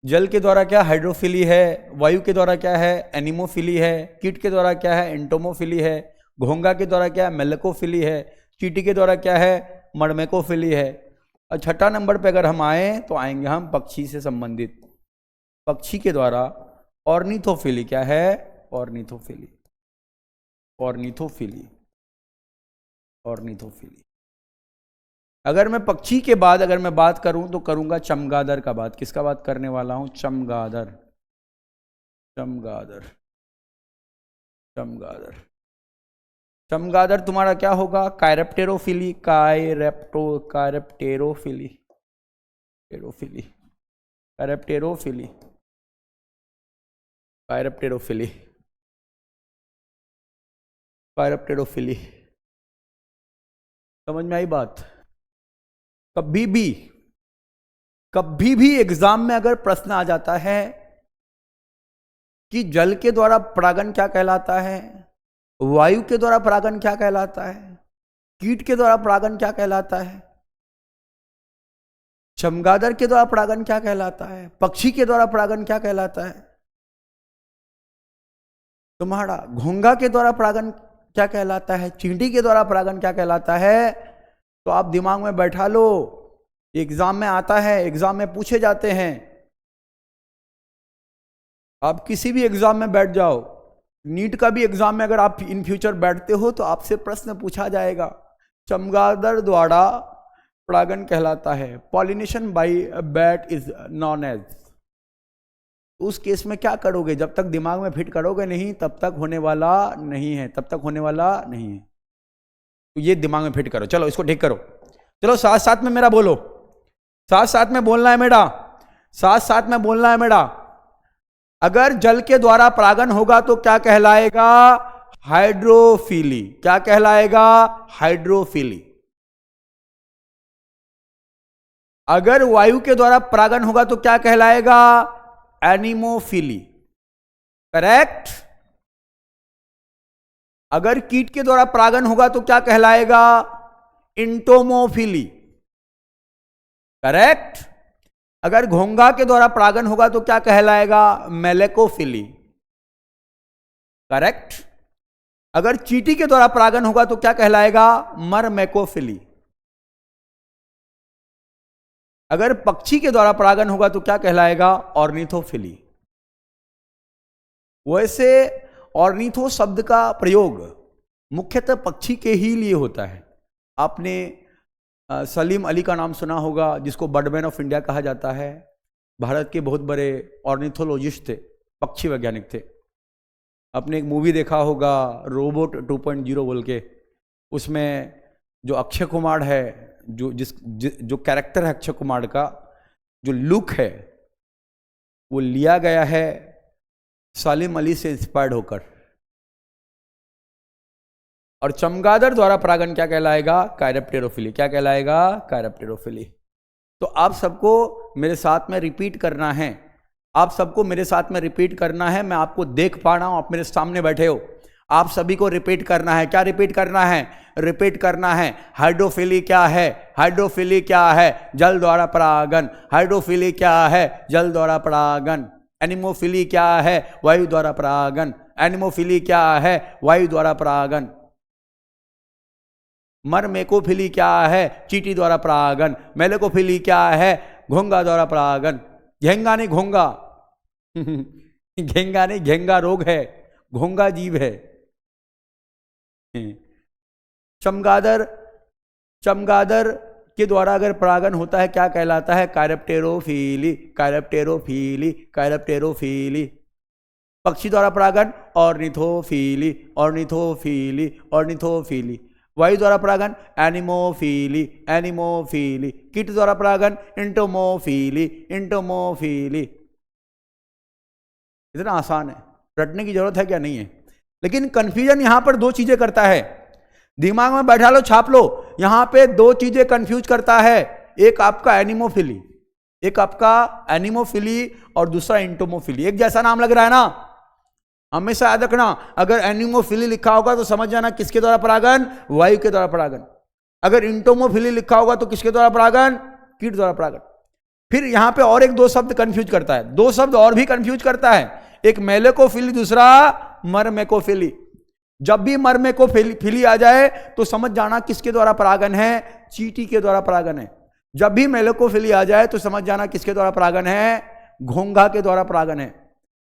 जल के द्वारा क्या? हाइड्रोफिली है। वायु के द्वारा क्या है? एनिमोफिली है। कीट के द्वारा क्या है? एंटोमोफिली है। घोंगा के द्वारा क्या है? मेलेकोफिली है। चींटी के द्वारा क्या है? मरमेकोफिली है। और छठा नंबर पे अगर हम आए तो आएंगे हम पक्षी से संबंधित। पक्षी के द्वारा ऑर्निथोफिली। क्या है? ऑर्निथोफिली। ऑर्निथोफिली। ऑर्निथोफिली। अगर मैं पक्षी के बाद अगर मैं बात करूं तो करूंगा चमगादड़ का बात। किसका बात करने वाला हूं? चमगादड़। चमगादड़। चमगादड़। चमगादड़ तुम्हारा क्या होगा? कायरेप्टेरोफिली। कायरेप्टेरोफिली। टेरोफिली। कायरेप्टेरोफिली। कायरेप्टेरोफिली। कायरेप्टेरोफिली। समझ में आई बात? कभी भी एग्जाम में अगर प्रश्न आ जाता है कि जल के द्वारा परागन क्या कहलाता है, वायु के द्वारा परागन क्या कहलाता है, कीट के द्वारा परागन क्या कहलाता है, चमगादड़ के द्वारा परागन क्या कहलाता है, पक्षी के द्वारा परागन क्या कहलाता है, तुम्हारा घोंघा के द्वारा परागन क्या कहलाता है, चींटी के द्वारा परागन क्या कहलाता है। तो आप दिमाग में बैठा लो, एग्जाम में आता है, एग्जाम में पूछे जाते हैं। आप किसी भी एग्जाम में बैठ जाओ, नीट का भी एग्जाम में अगर आप इन फ्यूचर बैठते हो तो आपसे प्रश्न पूछा जाएगा, चमगादड़ द्वारा परागन कहलाता है, pollination by bat is known as. उस केस में क्या करोगे, जब तक दिमाग में फिट करोगे नहीं तब तक होने वाला नहीं है, तब तक होने वाला नहीं है। तो ये दिमाग में फिट करो, चलो इसको ठीक करो। चलो साथ साथ में मेरा बोलो, साथ साथ में बोलना है मेरा, साथ साथ में बोलना है मेरा। अगर जल के द्वारा परागन होगा तो क्या कहलाएगा, हाइड्रोफिली। क्या कहलाएगा, हाइड्रोफिली। अगर वायु के द्वारा परागन होगा तो क्या कहलाएगा, एनिमोफिली। करेक्ट। अगर कीट के द्वारा परागन होगा तो क्या कहलाएगा, इंटोमोफिली। करेक्ट। अगर घोंघा के द्वारा परागन होगा तो क्या कहलाएगा, मेलेकोफिली। करेक्ट। अगर चींटी के द्वारा परागन होगा तो क्या कहलाएगा, मरमेकोफिली। अगर पक्षी के द्वारा परागन होगा तो क्या कहलाएगा, ऑर्निथोफिली। वैसे ऑर्निथो शब्द का प्रयोग मुख्यतः पक्षी के ही लिए होता है। आपने सलीम अली का नाम सुना होगा, जिसको बर्डमैन ऑफ इंडिया कहा जाता है। भारत के बहुत बड़े ऑर्निथोलॉजिस्ट थे, पक्षी वैज्ञानिक थे। आपने एक मूवी देखा होगा रोबोट 2.0 बोल के, उसमें जो अक्षय कुमार है, जो कैरेक्टर है अक्षय कुमार का, जो लुक है वो लिया गया है सलीम अली से इंस्पायर्ड होकर। और चमगादड़ द्वारा परागन क्या कहलाएगा, कायरप्टेरोफिली। क्या कहलाएगा, कायरप्टेरोफिली। तो आप सबको मेरे साथ में रिपीट करना है, आप सबको मेरे साथ में रिपीट करना है। मैं आपको देख पा रहा हूं, आप मेरे सामने बैठे हो, आप सभी को रिपीट करना है। क्या रिपीट करना है, रिपीट करना है। हाइड्रोफिली क्या है, हाइड्रोफिली क्या है, जल द्वारा परागन। हाइड्रोफिली क्या है, जल द्वारा परागन। एनिमोफिली क्या है, वायु द्वारा परागन। एनिमोफिली क्या है, वायु द्वारा परागन। मरमेकोफिली क्या है, चींटी द्वारा परागन। मेलेकोफिली क्या है, घोंघा द्वारा परागन। घेंगा नहीं घोंगा घेंगा नहीं, घेंगा रोग है, घोंगा जीव है। चमगादड़, चमगादड़ के द्वारा अगर परागन होता है क्या कहलाता है, कायरप्टेरोफिली। कायरप्टेरोफिली, कायरप्टेरोफिली। पक्षी द्वारा परागन, ऑर्निथोफिली, ऑर्निथोफिली, ऑर्निथोफिली। वायु द्वारा परागन, एनिमोफिली, एनिमोफिली। कीट द्वारा परागन, इंटोमोफिली, इंटोमोफिली। इतना आसान है, रटने की जरूरत है क्या, नहीं है। लेकिन कंफ्यूजन यहां पर दो चीजें करता है, दिमाग में बैठा लो, छाप लो। यहां पे दो चीजें कंफ्यूज करता है, एक आपका एनिमोफिली, एक आपका एनिमोफिली, और दूसरा इंटोमोफिली। एक जैसा नाम लग रहा है ना, हमेशा याद रखना। अगर एनिमोफिली लिखा होगा तो समझ जाना किसके द्वारा परागन, वायु के द्वारा परागन। अगर इंटोमोफिली लिखा होगा तो किसके द्वारा परागन, कीट द्वारा परागन। फिर यहां पे और एक दो शब्द कंफ्यूज करता है, दो शब्द और भी कंफ्यूज करता है, एक मेलेकोफिली, दूसरा मरमेकोफिली। जब भी मरमेकोफिली आ जाए तो समझ जाना किसके द्वारा परागन है, चींटी के द्वारा परागन है। जब भी मेलेकोफिली आ जाए तो समझ जाना किसके द्वारा परागन है, घोंघा के द्वारा परागन है।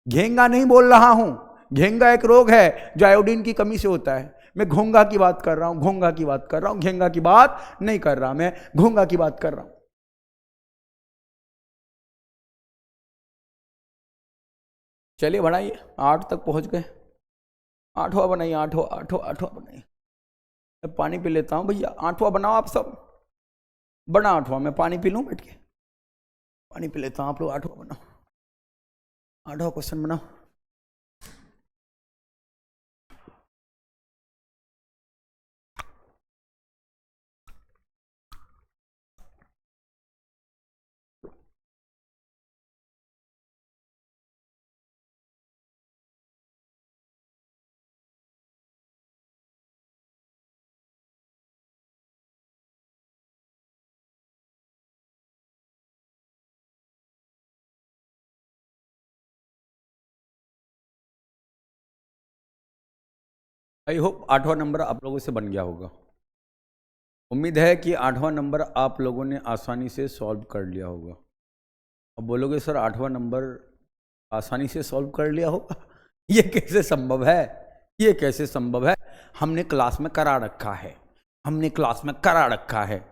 घेंगा नहीं बोल रहा हूं, घेंगा एक रोग है जो आयोडीन की कमी से होता है। मैं घोंघा की बात कर रहा हूं, घोंघा की बात कर रहा हूं, घेंगा की बात नहीं कर रहा, मैं घोंघा की बात कर रहा हूं। चलिए बढ़ाइए, 8 तक पहुंच गए। 8वां बनाइए, 8वां बनाइए। मैं पानी पी लेता हूं भैया, 8वां बनाओ आप सब। बना 8वां, मैं पानी पी लूं बैठ के, पानी पी लेता हूं, आप लोग 8वां बनाओ, 8वां क्वेश्चन बनाओ। आई होप 8वां नंबर आप लोगों से बन गया होगा। उम्मीद है कि 8वां नंबर आप लोगों ने आसानी से सॉल्व कर लिया होगा। अब बोलोगे सर 8वां नंबर आसानी से सॉल्व कर लिया होगा, ये कैसे संभव है, ये कैसे संभव है? हमने क्लास में करा रखा है, हमने क्लास में करा रखा है,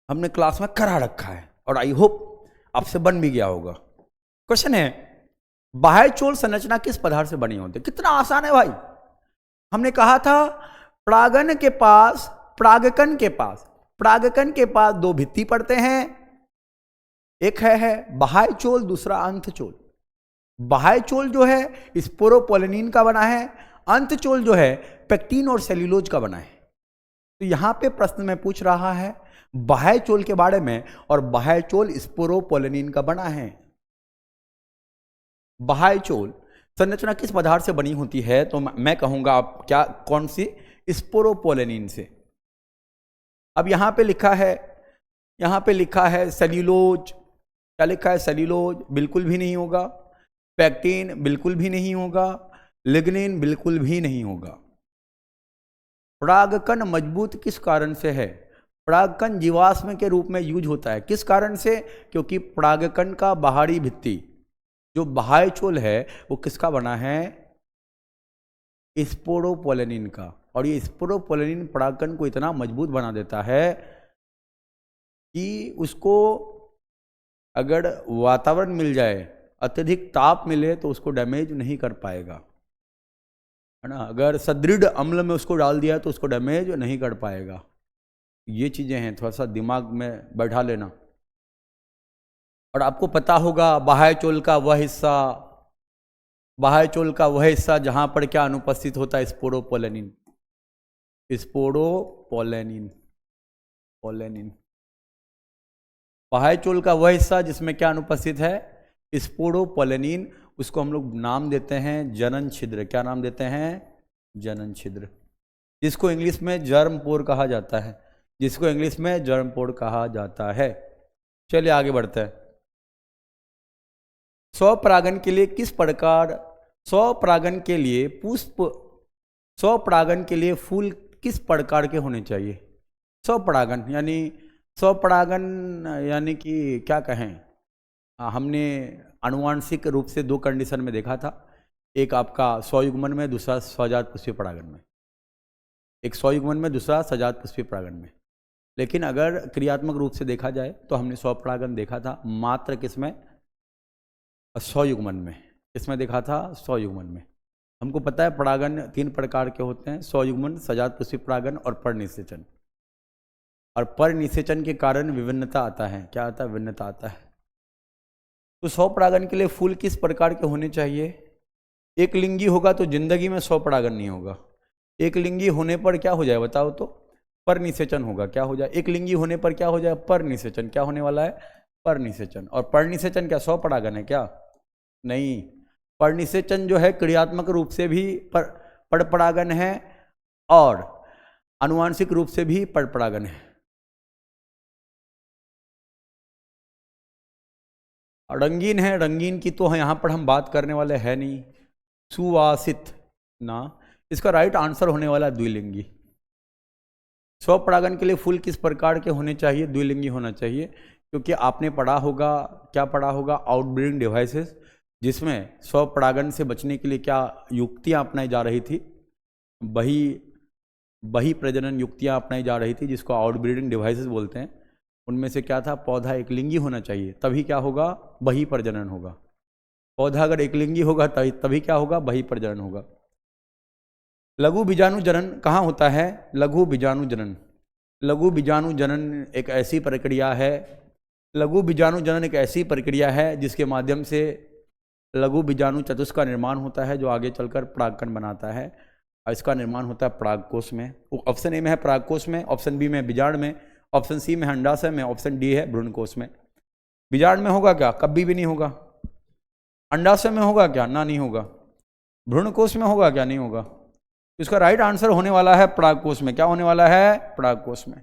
हमने क्लास में करा रखा है, और आई होप आपसे बन भी गया होगा। क्वेश्चन है, बाह्य चोल संरचना किस पदार्थ से बनी होती है? कितना आसान है भाई। हमने कहा था परागन के पास, परागकण के पास दो भित्ति पड़ते हैं, एक है बाह्य चोल, दूसरा अंत चोल। बाह्य चोल जो है स्पोरोपोलिनिन का बना है, अंत चोल जो है पेक्टिन और सेल्यूलोज का बना है। तो यहां पे प्रश्न में पूछ रहा है बाह्य चोल के बारे में, और बाह्य चोल स्पोरोपोलिनिन का बना है। बाह्य चोल संरचना किस पदार्थ से बनी होती है? तो मैं कहूंगा आप क्या, कौन सी? स्पोरोपोलिनिन से। अब यहां पे लिखा है सेल्यूलोज। क्या लिखा है? सेल्यूलोज बिल्कुल भी नहीं होगा, पेक्टिन बिल्कुल भी नहीं होगा, लिग्निन बिल्कुल भी नहीं होगा। परागकण मजबूत किस कारण से है? परागकण जीवाश्म के रूप में यूज होता है। किस कारण से? क्योंकि परागकण का बाहरी भित्ति जो बाह्य चोल है वो किसका बना है? स्पोरोपोलिनिन का। और ये स्पोरोपोलिनिन परागकण को इतना मजबूत बना देता है कि उसको अगर वातावरण मिल जाए, अत्यधिक ताप मिले तो उसको डैमेज नहीं कर पाएगा, है ना। अगर सदृढ़ अम्ल में उसको डाल दिया तो उसको डैमेज नहीं कर पाएगा। ये चीजें हैं, थोड़ा सा दिमाग में बैठा लेना। और आपको पता होगा बाह्य चोल का वह हिस्सा जहां पर क्या अनुपस्थित होता है? स्पोरोपोलिनिन। बाह्य चोल का वह हिस्सा जिसमें क्या अनुपस्थित है? स्पोरोपोलिनिन। उसको हम लोग नाम देते हैं जनन छिद्र। क्या नाम देते हैं? जनन छिद्र, जिसको इंग्लिश में जर्म पोर कहा जाता है, चलिए आगे बढ़ते हैं। स्वपरागन के लिए फूल किस प्रकार के होने चाहिए? स्वपरागन यानी कि क्या कहें, हमने आनुवांशिक रूप से दो कंडीशन में देखा था, एक आपका स्वयुग्मन में, दूसरा स्वजात पुष्पीय परागन में। एक स्वयुग्मन में, दूसरा सजात पुष्पीय परागन में। लेकिन अगर क्रियात्मक रूप से देखा जाए तो हमने स्वपरागन देखा था मात्र किसमें? स्वयुग्मन में। किसमें देखा था? स्वयुग्मन में। हमको पता है परागन 3 प्रकार के होते हैं, स्वयुग्मन, सजात पुष्पीय परागन और परनिषेचन। और परनिषेचन के कारण विभिन्नता आता है। क्या आता है? विभिन्नता आता है। तो स्वपरागन के लिए फूल किस प्रकार के होने चाहिए? एक लिंगी होगा तो जिंदगी में स्वपरागन नहीं होगा। एक लिंगी होने पर क्या हो जाए बताओ तो? परनिषेचन होगा। क्या हो जाए? एक लिंगी होने पर क्या हो जाए? परनिषेचन। क्या होने वाला है? परनिषेचन। और परनिषेचन क्या स्वपरागन है क्या? नहीं। परनिषेचन जो है क्रियात्मक रूप से भी परपरागन है और आनुवांशिक रूप से भी परपरागन है। रंगीन है, रंगीन की तो यहाँ पर हम बात करने वाले हैं नहीं। सुवासित ना, इसका राइट आंसर होने वाला है द्विलिंगी। स्वपरागन के लिए फूल किस प्रकार के होने चाहिए? द्विलिंगी होना चाहिए, क्योंकि आपने पढ़ा होगा, क्या पढ़ा होगा? आउटब्रीडिंग डिवाइसेस, जिसमें स्वपरागन से बचने के लिए क्या युक्तियाँ अपनाई जा रही थी? बही प्रजनन युक्तियाँ अपनाई जा रही थी, जिसको आउटब्रीडिंग डिवाइसेस बोलते हैं। उनमें से क्या था? पौधा एक लिंगी होना चाहिए, तभी क्या होगा? बही प्रजनन होगा। पौधा अगर एक लिंगी होगा तभी क्या होगा? बही प्रजनन होगा। लघु बीजाणु जनन कहाँ होता है? लघु बीजाणु जनन एक ऐसी प्रक्रिया है जिसके माध्यम से लघु बीजाणु चतुष्क का निर्माण होता है, जो आगे चलकर परागकण बनाता है। और इसका निर्माण होता है परागकोश में। ऑप्शन ए में है परागकोश में, ऑप्शन बी में बीजांड में, ऑप्शन सी में अंडाशय में, ऑप्शन डी है भ्रूणकोश में। बीजांड में होगा क्या? कभी भी नहीं होगा। अंडाशय में होगा क्या? ना, नहीं होगा। भ्रूणकोश में होगा क्या? नहीं होगा। इसका राइट आंसर होने वाला है परागकोश में। क्या होने वाला है? परागकोश में।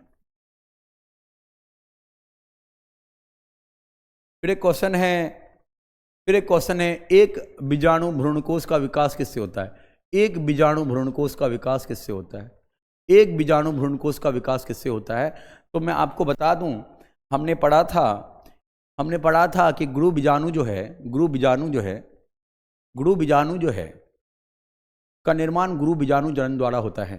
फिर एक क्वेश्चन है, एक बीजाणु भ्रूणकोश का विकास किससे होता है? एक बीजाणु भ्रूणकोश का विकास किससे होता है? एक बीजाणु भ्रूणकोश का विकास किससे होता है? तो मैं आपको बता दूं, हमने पढ़ा था कि गुरु बीजाणु जो है का निर्माण गुरु बीजाणु जनन द्वारा होता है।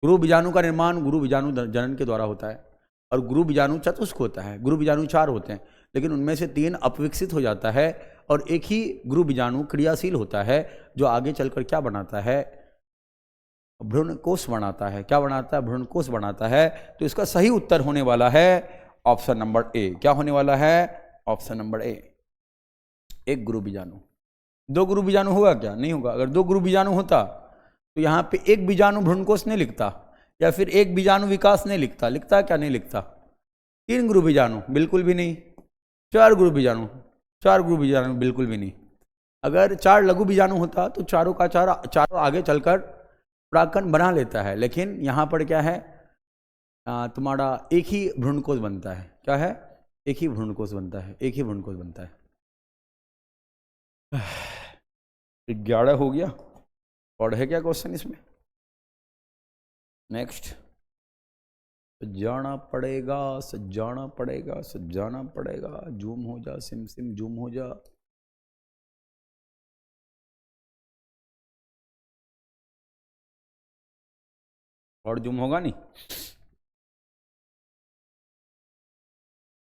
गुरु बीजाणु का निर्माण गुरु बीजाणु जनन के द्वारा होता है। और गुरु बीजाणु चतुष्क होता है, गुरु बीजाणु 4 होते हैं, लेकिन उनमें से 3 अपविकसित हो जाता है और एक ही गुरु बीजाणु क्रियाशील होता है, जो आगे चलकर क्या बनाता है? भ्रूणकोश बनाता है। क्या बनाता है? भ्रूणकोश बनाता है। तो इसका सही उत्तर होने वाला है ऑप्शन नंबर ए। क्या होने वाला है? ऑप्शन नंबर ए, एक गुरु बीजाणु। 2 गुरु बीजाणु होगा क्या? नहीं होगा। अगर 2 गुरु बीजाणु होता तो यहाँ पे एक बीजाणु भ्रूणकोश नहीं लिखता, या फिर एक बीजाणु विकास नहीं लिखता। लिखता क्या? नहीं लिखता। 3 गुरु बीजाणु बिल्कुल भी नहीं। 4 गुरु बीजाणु बिल्कुल भी नहीं। अगर 4 लघु बीजाणु होता तो चारों का चारों आगे चलकर परागकण बना लेता है, लेकिन यहाँ पर क्या है? तुम्हारा एक ही भ्रूणकोश बनता है। क्या है? एक ही भ्रूणकोश बनता है। 11 हो गया। और है क्या क्वेश्चन इसमें? नेक्स्ट। सजाना पड़ेगा। जूम हो जा, सिम जूम हो जा। और जूम होगा नहीं,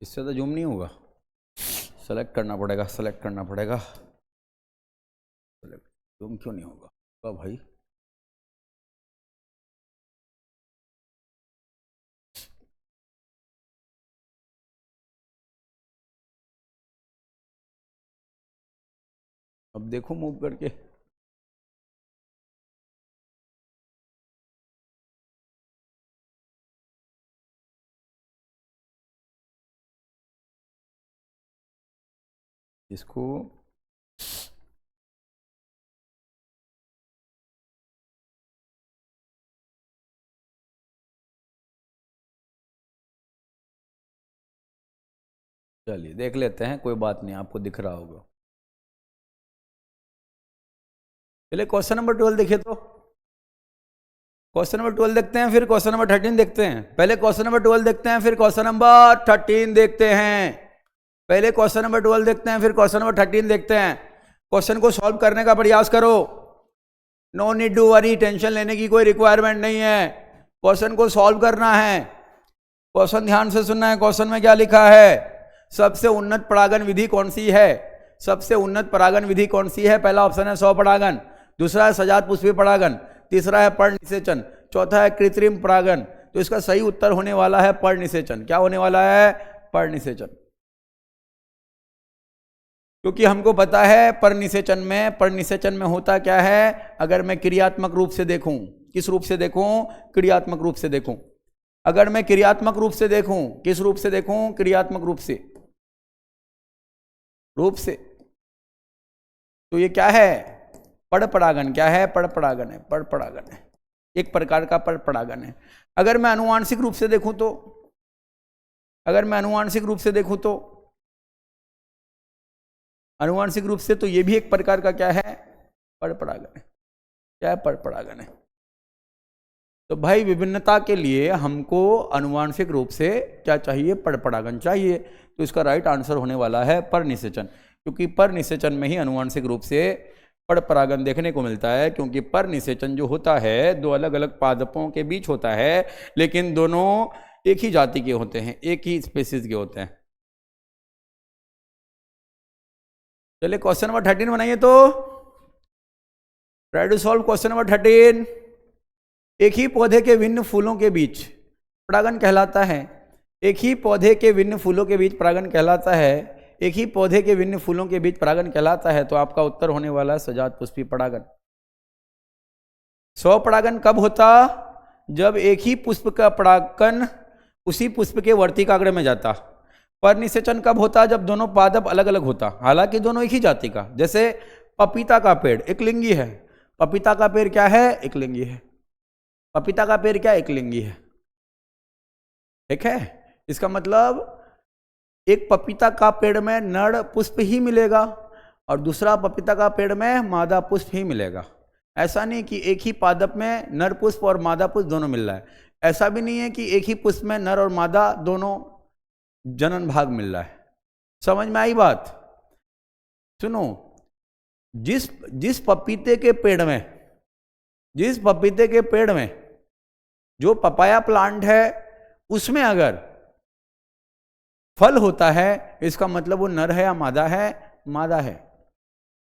इससे तो जूम नहीं होगा। सेलेक्ट करना पड़ेगा। जूम क्यों नहीं होगा भाई? अब देखो मूव करके। इसको चलिए देख लेते हैं, कोई बात नहीं, आपको दिख रहा होगा। चलिए क्वेश्चन नंबर 12 देखिए। तो क्वेश्चन नंबर 12 देखते हैं, फिर क्वेश्चन नंबर 13 देखते हैं। पहले क्वेश्चन नंबर 12 देखते हैं, फिर क्वेश्चन नंबर 13 देखते हैं। पहले क्वेश्चन नंबर 12 देखते हैं, फिर क्वेश्चन नंबर 13 देखते हैं। क्वेश्चन को सॉल्व करने का प्रयास करो। No need to worry, tension लेने की कोई रिक्वायरमेंट नहीं है। क्वेश्चन को सॉल्व करना है। क्वेश्चन ध्यान से सुनना है। क्वेश्चन में क्या लिखा है? सबसे उन्नत परागन विधि कौन सी है? सबसे उन्नत परागन विधि कौन सी है? पहला ऑप्शन है स्वपरागन, दूसरा है सजात पुष्पी परागन, तीसरा है पर्णनिषेचन, चौथा है कृत्रिम परागन। तो इसका सही उत्तर होने वाला है पर्णनिषेचन। क्या होने वाला है? पर्णनिषेचन। क्योंकि हमको पता है पर्णनिषेचन में होता क्या है? अगर मैं क्रियात्मक रूप से देखूं, किस रूप से देखूं? क्रियात्मक रूप से देखूं। अगर मैं क्रियात्मक रूप से देखूं, किस रूप से देखूं? क्रियात्मक रूप से तो ये क्या है? परपरागन। क्या है? परपरागन है। परपरागन है, एक प्रकार का परपरागन है। अगर मैं आनुवांशिक रूप से देखूं तो, आनुवांशिक रूप से तो ये भी एक प्रकार का क्या है? परपरागन है। क्या है? परपरागन है। तो भाई विभिन्नता के लिए हमको आनुवांशिक रूप से क्या चाहिए? परपरागन चाहिए। तो इसका राइट आंसर होने वाला है परनिषेचन, क्योंकि परनिषेचन में ही आनुवांशिक रूप से परपरागन देखने को मिलता है। क्योंकि परनिषेचन जो होता है 2 अलग अलग पादपों के बीच होता है, लेकिन दोनों एक ही जाति के होते हैं, एक ही स्पीशीज के होते हैं। चलिए क्वेश्चन नंबर 13 बनाइए। तो try to solve question number 13। एक ही पौधे के भिन्न फूलों के बीच परागन कहलाता है। एक ही पौधे के भिन्न फूलों के बीच परागन कहलाता है। एक ही पौधे के भिन्न फूलों के बीच परागन कहलाता है। तो आपका उत्तर होने वाला है सजात पुष्पी परागन। स्वपरागन कब होता? जब एक ही पुष्प का परागकण उसी पुष्प के वर्तिकाग्र में जाता। परनिषेचन कब होता? जब दोनों पादप अलग अलग होता, हालांकि दोनों एक ही जाति का। जैसे पपीता का पेड़ एकलिंगी है। पपीता का पेड़ क्या है? एकलिंगी है। पपीता का पेड़ क्या? एकलिंगी है। ठीक है, इसका मतलब एक पपीता का पेड़ में नर पुष्प ही मिलेगा और दूसरा पपीता का पेड़ में मादा पुष्प ही मिलेगा। ऐसा नहीं कि एक ही पादप में नर पुष्प और मादा पुष्प दोनों मिल रहा है, ऐसा भी नहीं है कि एक ही पुष्प में नर और मादा दोनों जनन भाग मिल रहा है। समझ में आई बात? सुनो, जिस पपीते के पेड़ में जो पपाया प्लांट है उसमें अगर फल होता है, इसका मतलब वो नर है या मादा है? मादा है।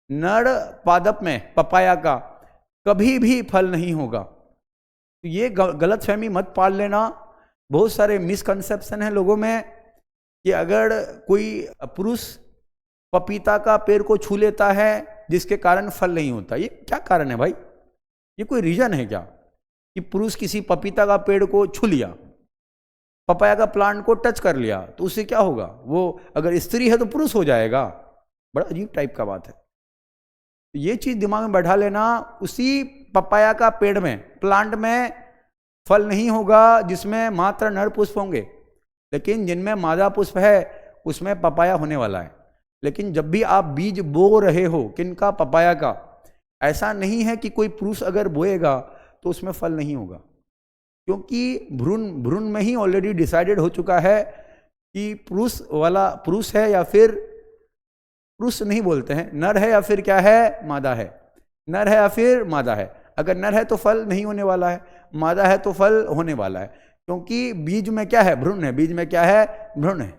नर पादप में पपाया का कभी भी फल नहीं होगा। तो ये गलतफहमी मत पाल लेना। बहुत सारे मिसकंसेप्शन है लोगों में कि अगर कोई पुरुष पपीता का पेड़ को छू लेता है जिसके कारण फल नहीं होता। ये क्या कारण है भाई? ये कोई रीजन है क्या कि पुरुष किसी पपीता का पेड़ को छू लिया, पपाया का प्लांट को टच कर लिया, तो उससे क्या होगा? वो अगर स्त्री है तो पुरुष हो जाएगा? बड़ा अजीब टाइप का बात है। ये चीज दिमाग में बैठा लेना। उसी पपाया का पेड़ में, प्लांट में फल नहीं होगा जिसमें मात्र नर पुष्प होंगे, लेकिन जिनमें मादा पुष्प है उसमें पपाया होने वाला है। लेकिन जब भी आप बीज बो रहे हो, किनका? पपाया का, ऐसा नहीं है कि कोई पुरुष अगर बोएगा तो उसमें फल नहीं होगा, क्योंकि भ्रूण में ही ऑलरेडी डिसाइडेड हो चुका है कि पुरुष है या फिर पुरुष नहीं बोलते हैं, नर है या फिर क्या है? मादा है। नर है या फिर मादा है। अगर नर है तो फल नहीं होने वाला है, मादा है तो फल होने वाला है, क्योंकि बीज में क्या है? भ्रूण है। बीज में क्या है? भ्रूण है।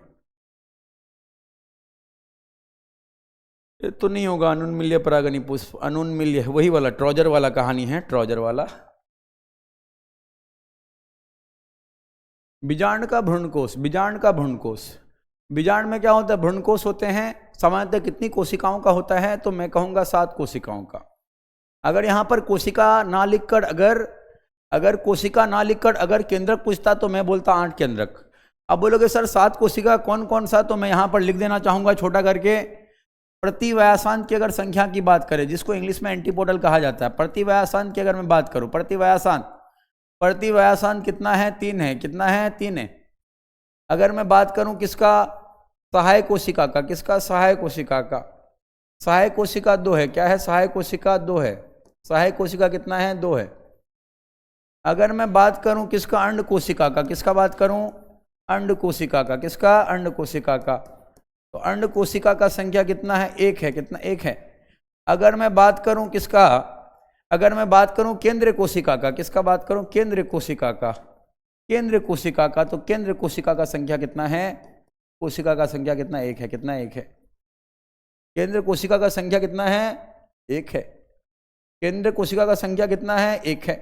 ये तो नहीं होगा। अनुन्मिल्य परागनी पुष्प, अनुन्मिल्य वही वाला ट्रॉजर वाला कहानी है, ट्रॉजर वाला। बीजांड का भ्रूणकोश, बीजांड का भ्रूणकोश। बीजांड में क्या होता है? भ्रूणकोश होते हैं। सामान्यतः कितनी कोशिकाओं का होता है? तो मैं कहूंगा 7 कोशिकाओं का। अगर यहां पर कोशिका ना लिखकर अगर कोशिका ना लिखकर अगर केंद्रक पूछता तो मैं बोलता 8 केंद्रक। अब बोलोगे सर 7 कोशिका कौन कौन सा? तो मैं यहां पर लिख देना चाहूंगा छोटा करके। प्रति व्यासांत की अगर संख्या की बात करें, जिसको इंग्लिश में एंटीपोडल कहा जाता है, प्रति व्यासांत की अगर मैं बात करूं, प्रति व्यासांत कितना है? 3 है। कितना है? 3 है। अगर मैं बात करूं किसका? सहायक कोशिका का। किसका? सहायक कोशिका का। सहायक कोशिका 2 है। क्या है? सहायक कोशिका 2 है। सहायक कोशिका कितना है? 2 है। अगर मैं बात करूं किसका? अंड कोशिका का। किसका बात करूं? अंड कोशिका का। किसका? अंड कोशिका का। तो अंड कोशिका का संख्या कितना है? 1 है। कितना? 1 है। अगर मैं बात करूं किसका? अगर मैं बात करूं केंद्र कोशिका का। किसका बात करूं? केंद्र कोशिका का। केंद्र कोशिका का। तो केंद्र कोशिका का संख्या कितना है? कोशिका का संख्या कितना? 1 है। कितना? 1 है। केंद्र कोशिका का संख्या कितना है? 1 है। केंद्र कोशिका का संख्या कितना है? 1 है।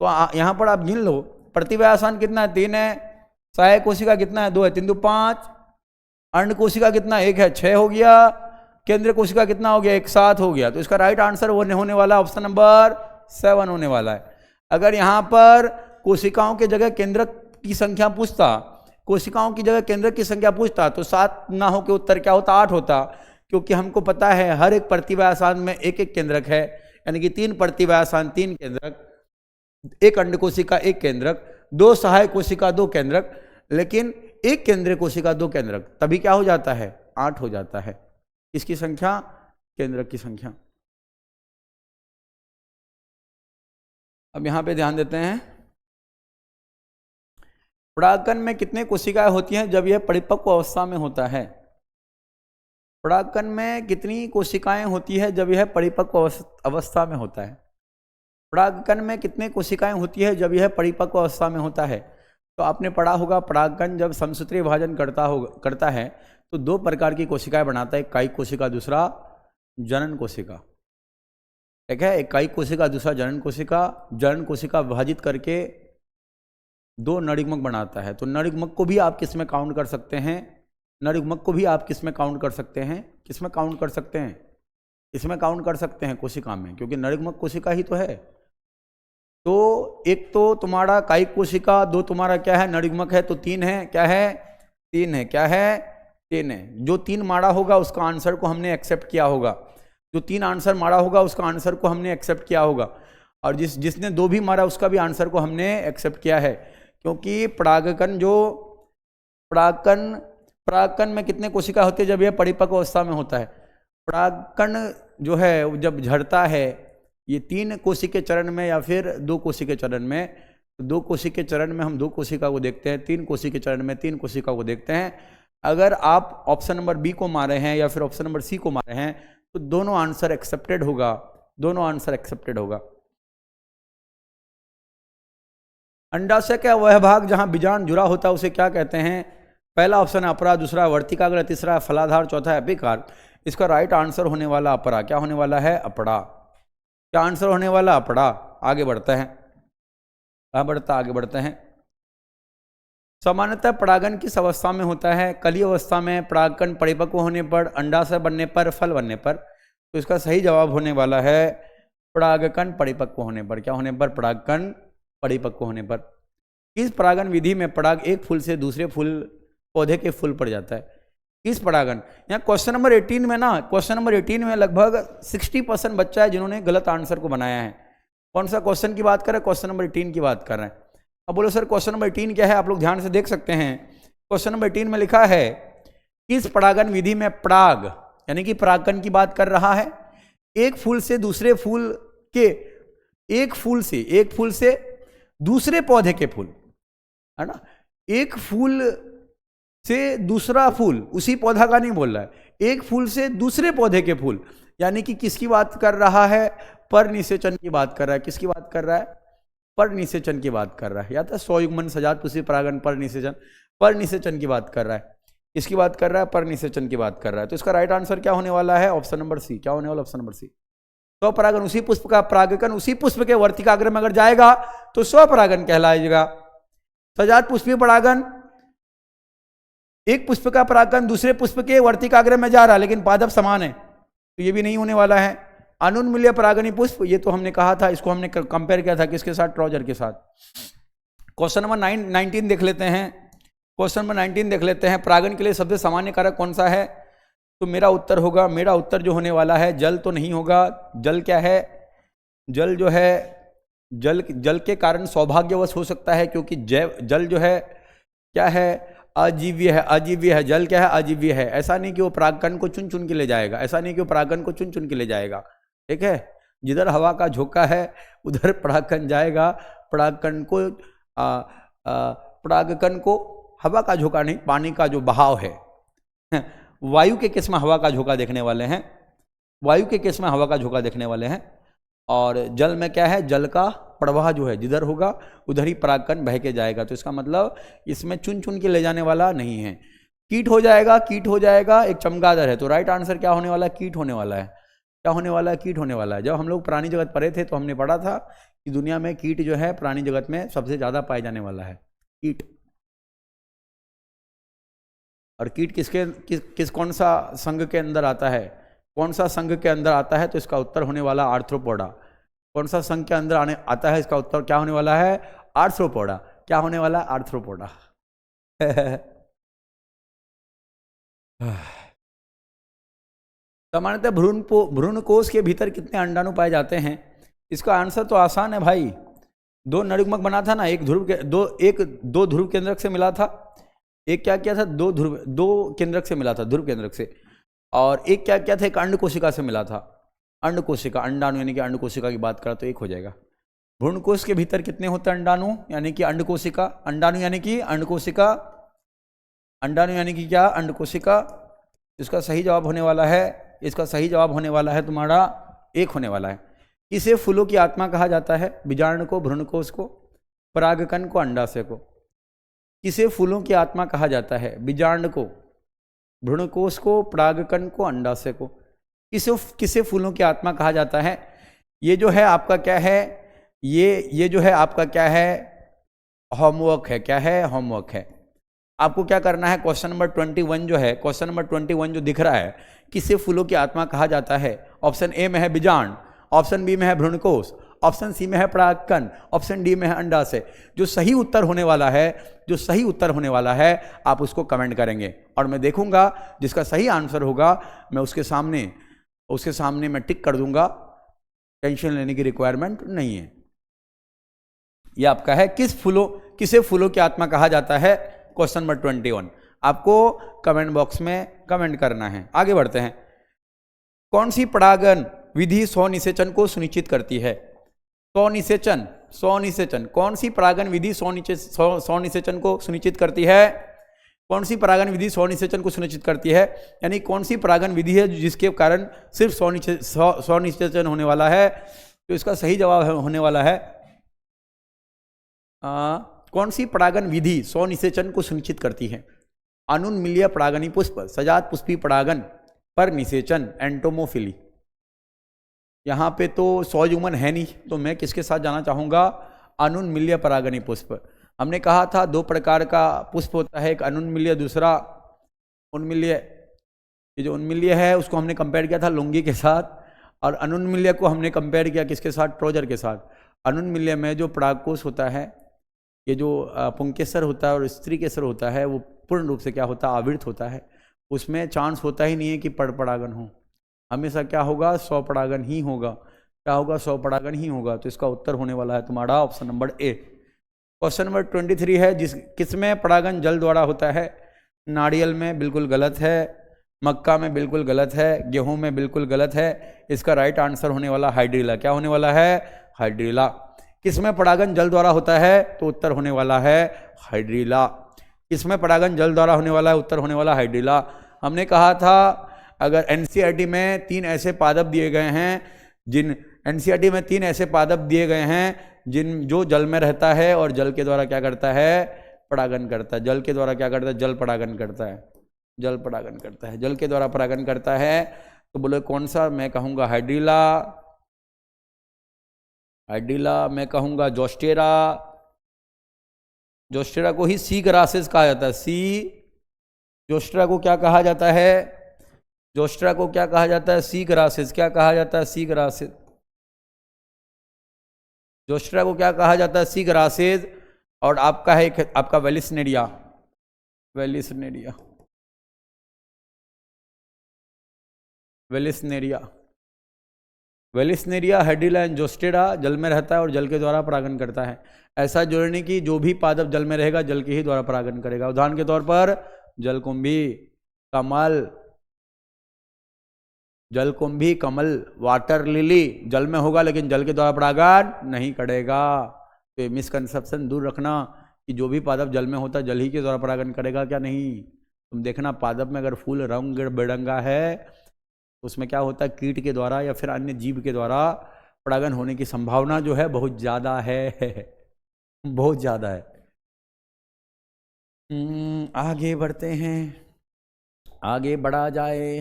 तो यहां पर आप गिन लो, प्रतिव्यासान कितना है? 3 है। सहायक कोशिका कितना है? 2 है। 3 2 5। अंड कोशिका कितना? 1 है। 6 हो गया। केंद्र कोशिका कितना हो गया? 1 7 हो गया। तो इसका राइट आंसर होने वाला ऑप्शन नंबर 7 होने वाला है। अगर यहां पर कोशिकाओं की जगह केंद्रक की संख्या पूछता, कोशिकाओं की जगह केंद्रक की संख्या पूछता, तो 7 ना हो के उत्तर क्या होता? 8 होता, क्योंकि हमको पता है हर एक प्रतिव्यासान में 1 केंद्रक है, यानी कि 3 प्रतिव्यासान 3 केंद्रक, 1 अंड कोशिका 1 केंद्रक, 2 सहायक कोशिका 2 केंद्रक, लेकिन 1 केंद्रीय कोशिका 2 केंद्रक, तभी क्या हो जाता है? 8 हो जाता है। इसकी संख्या? केंद्रक की संख्या। अब यहां पे ध्यान देते हैं, परागकण में कितने कोशिकाएं होती हैं जब यह परिपक्व अवस्था में होता है? परागकण में कितनी कोशिकाएं होती है जब यह परिपक्व अवस्था में होता है? परागकण में कितने कोशिकाएं होती है जब यह परिपक्व अवस्था में होता है? तो आपने पढ़ा होगा, परागकण जब समसूत्री विभाजन करता है तो 2 प्रकार की कोशिकाएं बनाता है, एक कायिक कोशिका, दूसरा जनन कोशिका। ठीक है, एक कायिक कोशिका, दूसरा जनन कोशिका। जनन कोशिका विभाजित करके 2 नरयुग्मक बनाता है। तो नरयुग्मक को भी आप किस में काउंट कर सकते हैं? नरयुग्मक को भी आप किस में काउंट कर सकते हैं? किस में काउंट कर सकते हैं? इसमें काउंट कर सकते हैं, कोशिका में, क्योंकि नरयुग्मक कोशिका ही तो है। तो एक तो तुम्हारा कायिक कोशिका, 2 तुम्हारा क्या है? नरयुग्मक है। तो 3 है। क्या है? 3 है। क्या है? 3 है। जो 3 मारा होगा उसका आंसर को हमने एक्सेप्ट किया होगा। जो 3 आंसर मारा होगा उसका आंसर को हमने एक्सेप्ट किया होगा, और जिसने 2 भी मारा उसका भी आंसर को हमने एक्सेप्ट किया है। क्योंकि परागकण में कितने कोशिका होती है जब यह परिपक्व अवस्था में होता है? परागकण जो है जब झड़ता है ये 3 कोशिका चरण में या फिर 2 कोशिका चरण में, 2 कोशिका चरण में हम 2 कोशिका को देखते हैं, 3 कोशिका चरण में 3 कोशिका को देखते हैं। अगर आप ऑप्शन नंबर बी को मारे हैं या फिर ऑप्शन नंबर सी को मारे हैं तो दोनों आंसर एक्सेप्टेड होगा, दोनों आंसर एक्सेप्टेड होगा। अंडाशय का वह भाग जहां बीजांड जुड़ा होता है उसे क्या कहते हैं? पहला ऑप्शन है अपरा, दूसरा वर्तिकाग्र, तीसरा है फलाधार, चौथा है एपिकार। इसका राइट आंसर होने वाला अपरा। क्या होने वाला है? अपड़ा। क्या आंसर होने वाला? अपड़ा। आगे बढ़ते हैं, आगे बढ़ते हैं। सामान्यतः परागन किस अवस्था में होता है? कली अवस्था में, परागकण परिपक्व होने पर, अंडाशय बनने पर, फल बनने पर। तो इसका सही जवाब होने वाला है परागकण परिपक्व होने पर। क्या होने पर? परागकण परिपक्व होने पर। इस परागन विधि में पराग एक फूल से दूसरे फूल पौधे के फूल पर जाता है। इस परागन, यहाँ क्वेश्चन नंबर 18 में ना, क्वेश्चन नंबर 18 में लगभग 60% बच्चा है जिन्होंने गलत आंसर को बनाया है। कौन सा क्वेश्चन की बात कर रहे हैं? क्वेश्चन नंबर 18 की बात कर रहे हैं। अब बोलो सर क्वेश्चन नंबर 18 क्या है? आप लोग ध्यान से देख सकते हैं। क्वेश्चन नंबर 18 में लिखा है इस परागन विधि में पराग यानी कि परागकण की बात कर रहा है। एक फूल से दूसरे फूल के, एक फूल से दूसरे पौधे के फूल, है ना। एक फूल से दूसरा फूल, उसी पौधा का नहीं बोल रहा है, एक फूल से दूसरे पौधे के फूल, यानी कि किसकी बात कर रहा है? परनिषेचन की बात कर रहा है। किसकी बात कर रहा है? परनिषेचन की बात कर रहा है। या तो स्वयुग्मन सजात पुष्पी परागन परनिषेचन की बात कर रहा है। इसकी बात कर रहा है, परनिषेचन की बात कर रहा है। तो इसका राइट आंसर क्या होने वाला है? Option number C. क्या होने वाला? ऑप्शन नंबर सी। स्वपरागन उसी पुष्प का परागकण उसी पुष्प के वर्तिकाग्र में अगर जाएगा तो स्वपरागन कहलाएगा। सजात पुष्पी परागन, एक पुष्प का परागकण दूसरे पुष्प के वर्तिकाग्र में जा रहा है लेकिन पादप समान है, तो ये भी नहीं होने वाला है। अनुन्मील्य परागनी पुष्प, ये तो हमने कहा था, इसको हमने कंपेयर किया था किसके साथ? ट्रॉजर के साथ। क्वेश्चन नंबर 19 देख लेते हैं। क्वेश्चन नंबर 19 देख लेते हैं। परागन के लिए सबसे सामान्य कारक कौन सा है? तो मेरा उत्तर होगा, मेरा उत्तर जो होने वाला है, जल तो नहीं होगा। जल क्या है? जल जो है, जल के कारण सौभाग्यवश हो सकता है, क्योंकि जल जो है क्या है? अजीव्य है। अजीव्य है। जल क्या है? अजीव्य है। ऐसा नहीं कि वो परागकण को चुन चुन के ले जाएगा, ऐसा नहीं कि वो परागकण को चुन चुन के ले जाएगा। ठीक है, जिधर हवा का झोंका है उधर परागकण जाएगा। परागकण को हवा का झोंका नहीं, पानी का जो बहाव है। वायु के केस में हवा का झोंका देखने वाले हैं, वायु के केस में हवा का झोंका देखने वाले हैं। और जल में क्या है? जल का प्रवाह जो है जिधर होगा उधर ही परागकण बह के जाएगा। तो इसका मतलब इसमें चुन चुन के ले जाने वाला नहीं है। कीट हो जाएगा, कीट हो जाएगा, एक चमगादड़ है। तो राइट आंसर क्या होने वाला है? कीट होने वाला है। क्या होने वाला है? कीट होने वाला है। जब हम लोग प्राणी जगत पढ़े थे तो हमने पढ़ा था कि दुनिया में कीट जो है प्राणी जगत में सबसे ज्यादा पाए जाने वाला है, कीट। और कीट किस कौन सा संघ के अंदर आता है? कौन सा संघ के अंदर आता है? तो इसका उत्तर होने वाला आर्थ्रोपोडा। कौन सा संघ के अंदर आता है? इसका उत्तर क्या होने वाला है? आर्थ्रोपोडा। क्या होने वाला है? आर्थ्रोपोडा। सामान्यतः भ्रूण कोश के भीतर कितने अंडाणु पाए जाते हैं? इसका आंसर तो आसान है भाई। 2 नरयुग्मक बना था ना, एक दो ध्रुव केंद्रक से मिला था, एक क्या किया था? 2 केंद्रक से मिला था, ध्रुव केंद्रक से। और एक क्या किया था? एक अंड कोशिका से मिला था। अंड कोशिका, अंडाणु यानी कि अंड कोशिका की बात करा तो एक हो जाएगा। भ्रूण कोश के भीतर कितने होते हैं अंडाणु? यानी कि अंड कोशिका। अंडाणु यानी कि अंड कोशिका। अंडाणु यानी कि क्या? अंड कोशिका। इसका सही जवाब होने वाला है, इसका सही जवाब होने वाला है तुम्हारा एक होने वाला है। इसे फूलों की आत्मा कहा जाता है? बीजांड को, भ्रूणकोश को, परागकण को, अंडाशय को। किसे फूलों की आत्मा कहा जाता है? बीजांड को, भ्रूणकोश को, परागकण को, अंडाशय को। किसे फूलों की आत्मा कहा जाता है? ये जो है आपका क्या है? ये जो है आपका क्या है? होमवर्क है। क्या है? होमवर्क है। आपको क्या करना है? क्वेश्चन नंबर 21 जो है, क्वेश्चन नंबर 21 जो दिख रहा है, किसे फूलों की आत्मा कहा जाता है? ऑप्शन ए में है बीजांड, ऑप्शन बी में है भ्रूणकोश, ऑप्शन सी में है परागकण, ऑप्शन डी में है अंडाशय। जो सही उत्तर होने वाला है, जो सही उत्तर होने वाला है, आप उसको कमेंट करेंगे और मैं देखूंगा जिसका सही आंसर होगा मैं उसके सामने मैं टिक कर दूंगा। टेंशन लेने की रिक्वायरमेंट नहीं है। यह आपका है किसे फूलों की आत्मा कहा जाता है? क्वेश्चन नंबर 21 आपको कमेंट बॉक्स में कमेंट करना है। आगे बढ़ते हैं। कौन सी परागन विधि स्वनिषेचन को सुनिश्चित करती है। स्वनिषेचन, स्वनिषेचन, कौन सी परागन विधि स्वनिषेचन को सुनिश्चित करती है? कौन सी परागन विधि स्वनिषेचन को सुनिश्चित करती है? यानी कौन सी परागन विधि है जिसके कारण सिर्फ स्वनिषेचन होने वाला है? तो इसका सही जवाब होने वाला है कौन सी परागन विधि स्वनिषेचन को सुनिश्चित करती है? अनुन्मील्य परागनी पुष्प, सजात पुष्पी परागन पर निषेचन, एंटोमोफिली। यहाँ पे तो स्वयुग्मन है नहीं, तो मैं किसके साथ जाना चाहूँगा? अनुन्मील्य परागनी पुष्प। हमने कहा था दो प्रकार का पुष्प होता है, एक अनुन्मील्य, दूसरा उन्मील्य। ये जो उन्मील्य है उसको हमने कंपेयर किया था लुंगी के साथ, और अनुन्मील्य को हमने कंपेयर किया किसके साथ? ट्रोजर के साथ। अनुन्मील्य में जो परागकोश होता है, ये जो पुंकेसर होता है और स्त्री केसर होता है, वो पूर्ण रूप से क्या होता है? आवृत होता है। उसमें चांस होता ही नहीं है कि परागन हो, हमेशा क्या होगा? स्वपरागन ही होगा। क्या होगा? स्वपरागन ही होगा। तो इसका उत्तर होने वाला है तुम्हारा option number A. Question number 23 है, किसमें परागन जल द्वारा होता है? नारियल में बिल्कुल गलत है, मक्का में बिल्कुल गलत है, गेहूं में बिल्कुल गलत है। इसका राइट आंसर होने वाला हाइड्रीला। क्या होने वाला है? हाइड्रीला। किसमें परागन जल द्वारा होता है? तो उत्तर होने वाला है हाइड्रीला। किसमें परागन जल द्वारा होने वाला है? उत्तर होने वाला हाइड्रीला। हमने कहा था अगर एनसीईआरटी में 3 ऐसे पादप दिए गए हैं एनसीईआरटी में 3 ऐसे पादप दिए गए हैं जो जल में रहता है और जल के द्वारा क्या करता है? परागन करता है। जल के द्वारा क्या करता है? जल परागन करता है। जल परागन करता है, जल के द्वारा परागन करता है। तो बोले कौन सा? मैं कहूँगा हाइड्रीला। हाइड्रीला मैं कहूँगा जोस्टेरा। जोस्टेरा को ही सी ग्रासेस कहा जाता है। जोस्टेरा को क्या कहा जाता है? जोस्टेरा को क्या कहा जाता है? Sea grasses. क्या कहा जाता है? Sea grasses. जोस्टेरा को क्या कहा जाता है? Sea grasses. और आपका है आपका Vallisneria. Vallisneria, Vallisneria, Vallisneria, Hydrilla and Zostera जल में रहता है और जल के द्वारा परागन करता है। ऐसा जोड़ने की जो भी पादप जल में रहेगा जल के ही द्वारा परागन करेगा। उदाहरण के तौर पर जलकुंभी, कमल, जलकुंभी, कमल, वाटर लिली जल में होगा लेकिन जल के द्वारा परागन नहीं करेगा। तो ये मिसकंसेप्शन दूर रखना कि जो भी पादप जल में होता है जल ही के द्वारा परागन करेगा, क्या नहीं। तुम देखना पादप में अगर फूल रंग बिरंगा है उसमें क्या होता है? कीट के द्वारा या फिर अन्य जीव के द्वारा परागन होने की संभावना जो है बहुत ज़्यादा है, बहुत ज़्यादा है। आगे बढ़ते हैं, आगे बढ़ा जाए।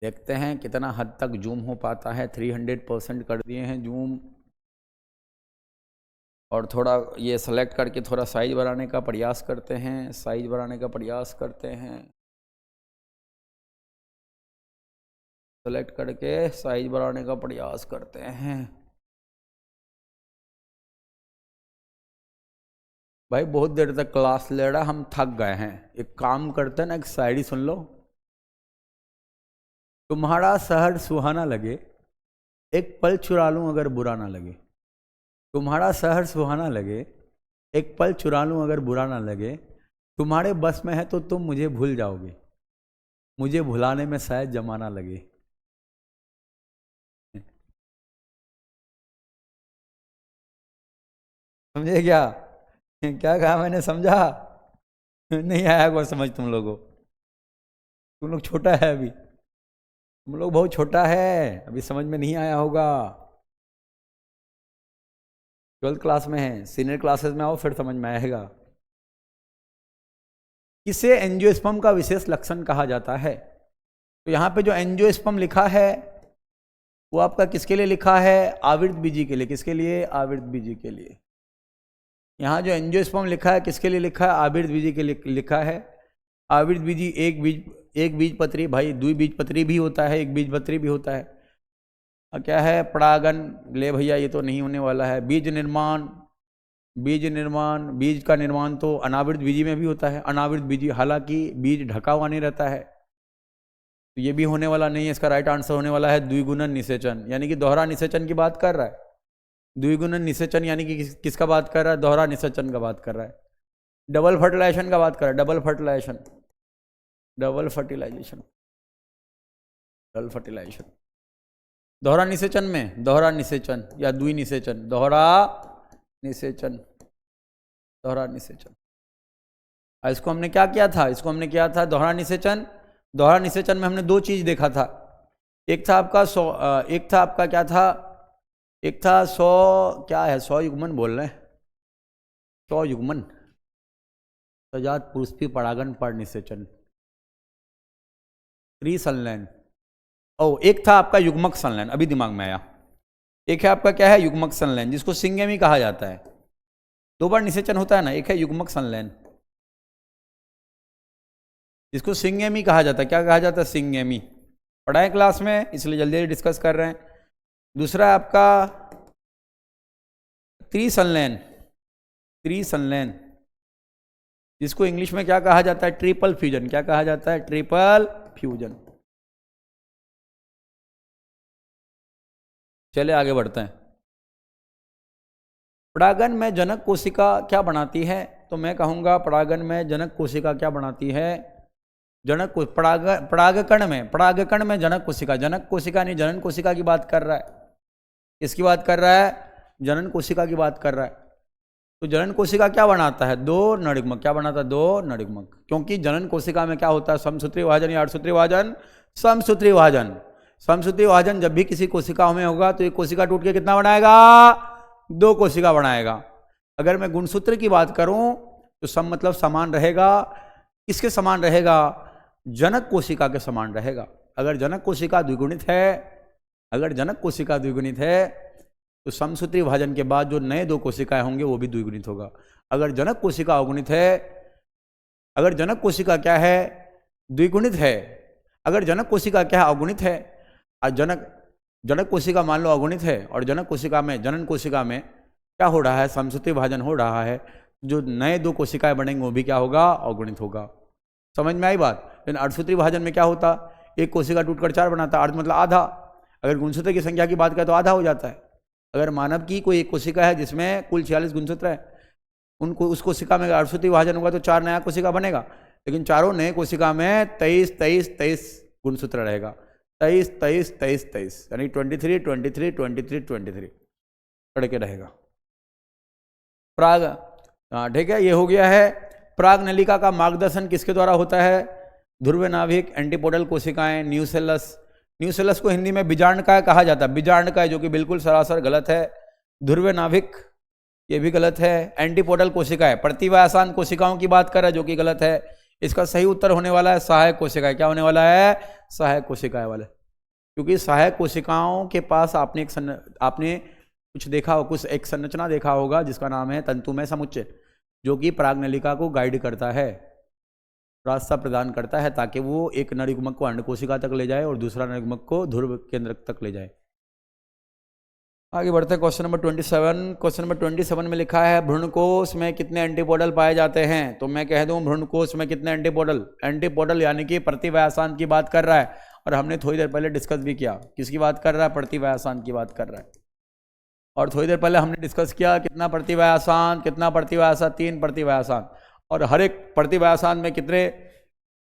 देखते हैं कितना हद तक जूम हो पाता है। 300% कर दिए हैं जूम। और थोड़ा ये सेलेक्ट करके थोड़ा साइज बढ़ाने का प्रयास करते हैं। साइज बढ़ाने का प्रयास करते हैं। सेलेक्ट करके साइज बढ़ाने का प्रयास करते हैं। भाई बहुत देर तक क्लास ले रहा, हम थक गए हैं। एक काम करते हैं ना, एक शायरी सुन लो। तुम्हारा शहर सुहाना लगे, एक पल चुरा लूं अगर बुरा ना लगे। तुम्हारा शहर सुहाना लगे, एक पल चुरा लूं अगर बुरा ना लगे। तुम्हारे बस में है तो तुम मुझे भूल जाओगे, मुझे भुलाने में शायद जमाना लगे। समझे क्या? क्या कहा मैंने? समझा? नहीं आया को समझ तुम लोगों? तुम लोग छोटा है अभी, तुम लोग बहुत छोटा है अभी, समझ में नहीं आया होगा। 12th क्लास में है, सीनियर क्लासेस में आओ फिर समझ में आएगा। किसे एंजियोस्पर्म का विशेष लक्षण कहा जाता है? तो यहाँ पे जो एंजियोस्पर्म लिखा है वो आपका किसके लिए लिखा है? आवृत बीजी के लिए। किसके लिए? आवृत बीजी के लिए। यहाँ जो एंजियोस्पर्म लिखा है किसके लिए लिखा है? आवृत बीजी के लिए लिखा है। आवृत बीजी एक बीज पत्री, भाई द्विबीजपत्री भी होता है, एक बीजपत्री भी होता है। और क्या है? परागन ले भैया, ये तो नहीं होने वाला है। बीज निर्माण, बीज का निर्माण तो अनावृत बीजी में भी होता है। अनावृत बीजी, हालांकि बीज ढका हुआ नहीं रहता है, तो ये भी होने वाला नहीं है। इसका राइट आंसर होने वाला है द्विगुणन निषेचन, यानी कि दोहरा निषेचन की बात कर रहा है। द्विगुणन निषेचन यानी कि किसका बात कर रहा है? दोहरा निषेचन का बात कर रहा है। डबल फर्टिलाइजेशन का बात कर रहा है। Double fertilization, double fertilization. Double fertilization. दोहरा निषेचन में दोहरा निषेचन या द्विनिषेचन, दोहरा निषेचन, दोहरा निषेचन। इसको हमने क्या किया था, इसको हमने किया था दोहरा निषेचन। दोहरा निषेचन में हमने दो चीज देखा था, एक था आपका एक था आपका क्या था, एक था 100 क्या है 100 युग्मन बोल रहे हैं, 100 युग्मन सजात पुरुषपी परागन पर निषेचन, त्रिसंलयन। एक था आपका युग्मक संलयन, अभी दिमाग में आया। एक है आपका क्या है, युग्मक संलयन, जिसको सिंगेमी कहा जाता है। दो बार निषेचन होता है ना, एक है युग्मक संलयन, इसको सिंगेमी कहा जाता है। क्या कहा जाता है, सिंगेमी। पढ़ाए क्लास में, इसलिए जल्दी जल्दी डिस्कस कर रहे हैं। दूसरा है आपका त्रिसंलयन, त्रिसंलयन, जिसको इंग्लिश में क्या कहा जाता है, ट्रिपल फ्यूजन। क्या कहा जाता है, ट्रिपल फ्यूजन। चलिए आगे बढ़ते हैं। परागन में जनक कोशिका क्या बनाती है, तो मैं कहूंगा परागन में जनक कोशिका क्या बनाती है, जनक परागकण में जनक कोशिका, जनक कोशिका नहीं जनन कोशिका की बात कर रहा है। किसकी बात कर रहा है, जनन कोशिका की बात कर रहा है। तो जनन कोशिका क्या बनाता है, दो नड़िग्मक। क्या बनाता है, दो नड़िग्मक। क्योंकि जनन कोशिका में क्या होता है, समसूत्री विभाजन या अर्धसूत्री विभाजन, समसूत्री विभाजन। समसूत्री विभाजन जब भी किसी कोशिकाओं में होगा तो एक कोशिका टूट के कितना बनाएगा, दो कोशिका बनाएगा। अगर मैं गुणसूत्र की बात करूं तो सम मतलब समान रहेगा। किसके समान रहेगा, जनक कोशिका के समान रहेगा। अगर जनक कोशिका द्विगुणित है, अगर जनक कोशिका द्विगुणित है तो समसूत्री विभाजन के बाद जो नए दो कोशिकाएं होंगे वो भी द्विगुणित होगा। अगर जनक कोशिका अवगुणित है, अगर जनक कोशिका क्या है, द्विगुणित है, अगर जनक कोशिका क्या है, अवगुणित है, और जनक कोशिका मान लो अवगुणित है और जनक कोशिका में, जनन कोशिका में क्या हो रहा है, समसूत्री विभाजन हो रहा है, जो नए दो कोशिकाएं बनेंगे वो भी क्या होगा, अवगुणित होगा। समझ में आई बात। लेकिन अर्धसूत्री विभाजन में क्या होता, एक कोशिका टूटकर चार बनाता, अर्ध मतलब आधा। अगर गुणसूत्र की संख्या की बात करें तो आधा हो जाता है। अगर मानव की कोई एक कोशिका है जिसमें कुल 46 गुणसूत्र है, उनको उस कोशिका में अर्धसूत्री विभाजन होगा तो 4 नया कोशिका बनेगा। लेकिन चारों नए कोशिका में 23 गुणसूत्र रहेगा, 23 यानी 23 करके रहेगा। प्राग, ठीक है, ये हो गया है। प्राग नलिका का मार्गदर्शन किसके द्वारा होता है, ध्रुव नाभिक, एंटीपोडल कोशिकाएं, न्यूसेलस। न्यूसेलस को हिंदी में बीजांडकाय कहा जाता है, बीजांडकाय, जो कि बिल्कुल सरासर गलत है। ध्रुव नाभिक ये भी गलत है। एंटीपोडल कोशिकाएं, प्रतिव्यासान कोशिकाओं की बात कर रहा है, जो कि गलत है। इसका सही उत्तर होने वाला है सहायक कोशिकाएं। क्या होने वाला है, सहायक कोशिकाएं वाले। क्योंकि सहायक कोशिकाओं के पास आपने कुछ देखा हो, कुछ एक संरचना देखा होगा जिसका नाम है तंतुमय समुच्चय, जो कि प्रागनलिका को गाइड करता है, रास्ता प्रदान करता है, ताकि वो एक नरयुग्मक को अंड कोशिका तक ले जाए और दूसरा नरयुग्मक को ध्रुव केंद्र तक ले जाए। आगे बढ़ते हैं क्वेश्चन नंबर 27। क्वेश्चन नंबर 27 में लिखा है भ्रूणकोश में कितने एंटीपोडल पाए जाते हैं। तो मैं कह दूं भ्रूणकोश में कितने एंटीपोडल, एंटीपोडल यानी कि प्रतिव्यासान की बात कर रहा है। और हमने थोड़ी देर पहले डिस्कस भी किया, किसकी बात कर रहा है, प्रतिव्यासान की बात कर रहा है। और थोड़ी देर पहले हमने डिस्कस किया कितना प्रतिव्यासान, कितना प्रतिव्यासान, 3 प्रतिव्यासान। और हर एक प्रतिव्यासान में कितने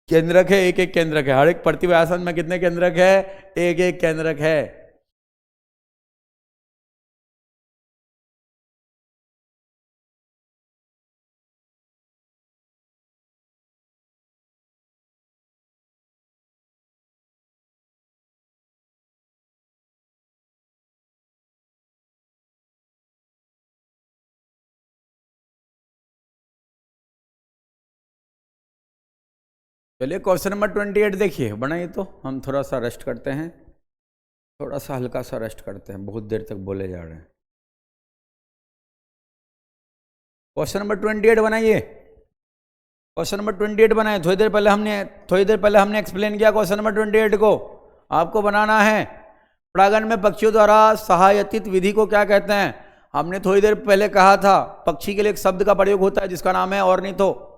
केंद्रक है, एक एक केंद्रक है। हर एक प्रतिव्यासान में कितने केंद्रक है, एक एक केंद्रक है। चलिए क्वेश्चन नंबर 28 देखिए, बनाइए। तो हम थोड़ा सा रेस्ट करते हैं, थोड़ा सा हल्का सा रेस्ट करते हैं, बहुत देर तक बोले जा रहे हैं। क्वेश्चन नंबर 28 बनाइए, क्वेश्चन नंबर 28 बनाए। थोड़ी देर पहले हमने एक्सप्लेन किया क्वेश्चन नंबर 28 को। आपको बनाना है परागन में पक्षियों द्वारा सहायतित विधि को क्या कहते हैं। हमने थोड़ी देर पहले कहा था पक्षी के लिए एक शब्द का प्रयोग होता है जिसका नाम है ऑर्निथो,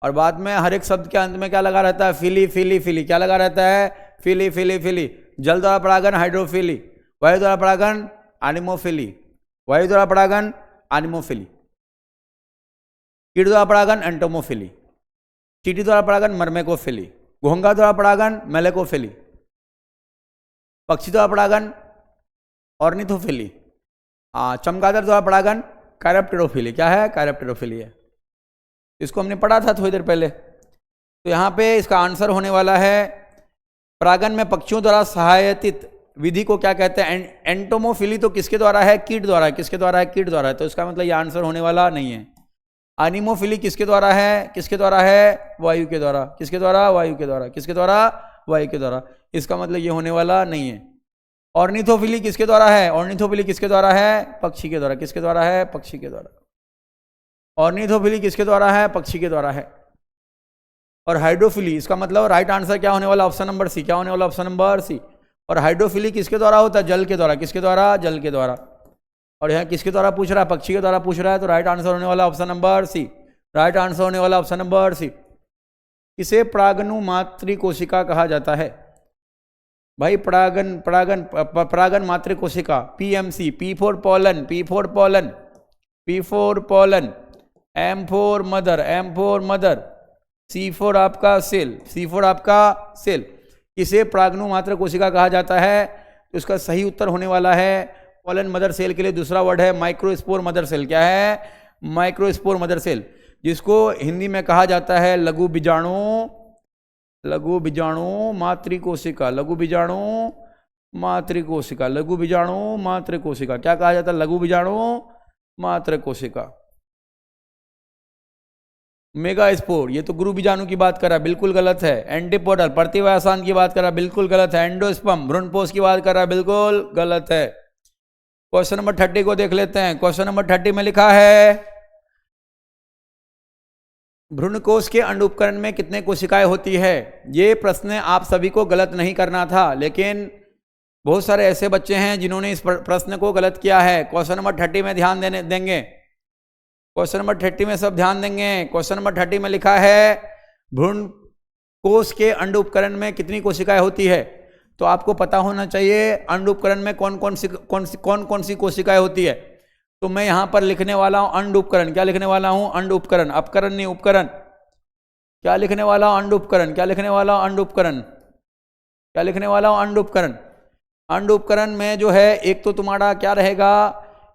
और बाद में हर एक शब्द के अंत में क्या लगा रहता है, फिली फिली फिली। क्या लगा रहता है, फिली फिली फिली। जल द्वारा परागन हाइड्रोफिली, वायु द्वारा परागन एनिमोफिली, वायु द्वारा परागन एनिमोफिली, कीट द्वारा परागन एंटोमोफिली, चींटी द्वारा परागन मर्मेकोफिली, घोंघा द्वारा परागन मेलेकोफिली। पक्षी द्वारा परागन ऑर्निथोफिली, चमगादड़ द्वारा परागन कैरेप्टेरोफिली। क्या है? कैरेप्टेरोफिली है। इसको हमने पढ़ा था थोड़ी देर पहले। तो यहाँ पे इसका आंसर होने वाला है परागन में पक्षियों द्वारा सहायतित विधि को क्या कहते हैं? एंटोमोफिली। तो किसके द्वारा है? कीट द्वारा। किसके द्वारा है? कीट द्वारा है। तो इसका मतलब ये आंसर होने वाला नहीं है। एनिमोफिली किसके द्वारा है? किसके द्वारा है? वायु के द्वारा। किसके द्वारा? वायु के द्वारा। किसके द्वारा? वायु के द्वारा। इसका मतलब ये होने वाला नहीं है। ऑर्निथोफिली किसके द्वारा है? ऑर्निथोफिली किसके द्वारा है? पक्षी के द्वारा। किसके द्वारा है? पक्षी के द्वारा। ऑर्निथोफिली किसके द्वारा है? पक्षी के द्वारा है। और हाइड्रोफिली, इसका मतलब राइट आंसर क्या होने वाला? Option number C. क्या होने वाला? Option number C. और हाइड्रोफिली किसके द्वारा होता है? जल के द्वारा। किसके द्वारा? जल के द्वारा। और यहाँ किसके द्वारा पूछ रहा है? पक्षी के द्वारा पूछ रहा है। तो राइट आंसर होने वाला option number C. Right answer होने वाला ऑप्शन नंबर सी। इसे परागनु मातृ कोशिका कहा जाता है। भाई परागन परागन परागन मातृ कोशिका, PMC. P for pollen, P for pollen, P for pollen, M for mother, M for mother, C for आपका सेल, सी फॉर आपका सेल। इसे परागनु मातृ कोशिका कहा जाता है। तो इसका सही उत्तर होने वाला है पोलन मदर सेल के लिए दूसरा वर्ड है माइक्रोस्पोर मदर सेल। क्या है? माइक्रोस्पोर मदर सेल, जिसको हिंदी में कहा जाता है लघु बीजाणु, लघु बीजाणु मातृ कोशिका, लघु बीजाणु मातृ कोशिका, लघु बीजाणु मातृ कोशिका। क्या कहा जाता है? लघु बीजाणु मातृ कोशिका। मेगा स्पोर, ये तो गुरु बीजाणु की बात कर रहा है, बिल्कुल गलत है। एंटीपोडल, प्रतिवासान की बात कर रहा है, बिल्कुल गलत है। एंडोस्पर्म, भ्रूणपोष की बात कर रहा है, बिल्कुल गलत है। क्वेश्चन नंबर 30 को देख लेते हैं। क्वेश्चन नंबर 30 में लिखा है भ्रूणकोश के अंड उपकरण में कितने कोशिकाएं होती है? ये प्रश्न आप सभी को गलत नहीं करना था, लेकिन बहुत सारे ऐसे बच्चे हैं जिन्होंने इस प्रश्न को गलत किया है। क्वेश्चन नंबर 30 में ध्यान देंगे। क्वेश्चन नंबर 30 में सब ध्यान देंगे। क्वेश्चन नंबर 30 में लिखा है भ्रूणकोश के अंड उपकरण में कितनी कोशिकाएं होती है? तो आपको पता होना चाहिए अंड उपकरण में कौन कौन सी कोशिकाएं होती है। तो मैं यहां पर लिखने वाला हूं अंड उपकरण। क्या लिखने वाला हूं? अंड उपकरण, अपकरण नहीं उपकरण। क्या लिखने वाला हूं? अंड उपकरण। क्या लिखने वाला हूं? अंड उपकरण। क्या लिखने वाला हूं? अंड उपकरण। अंड उपकरण में जो है एक तो तुम्हारा क्या रहेगा?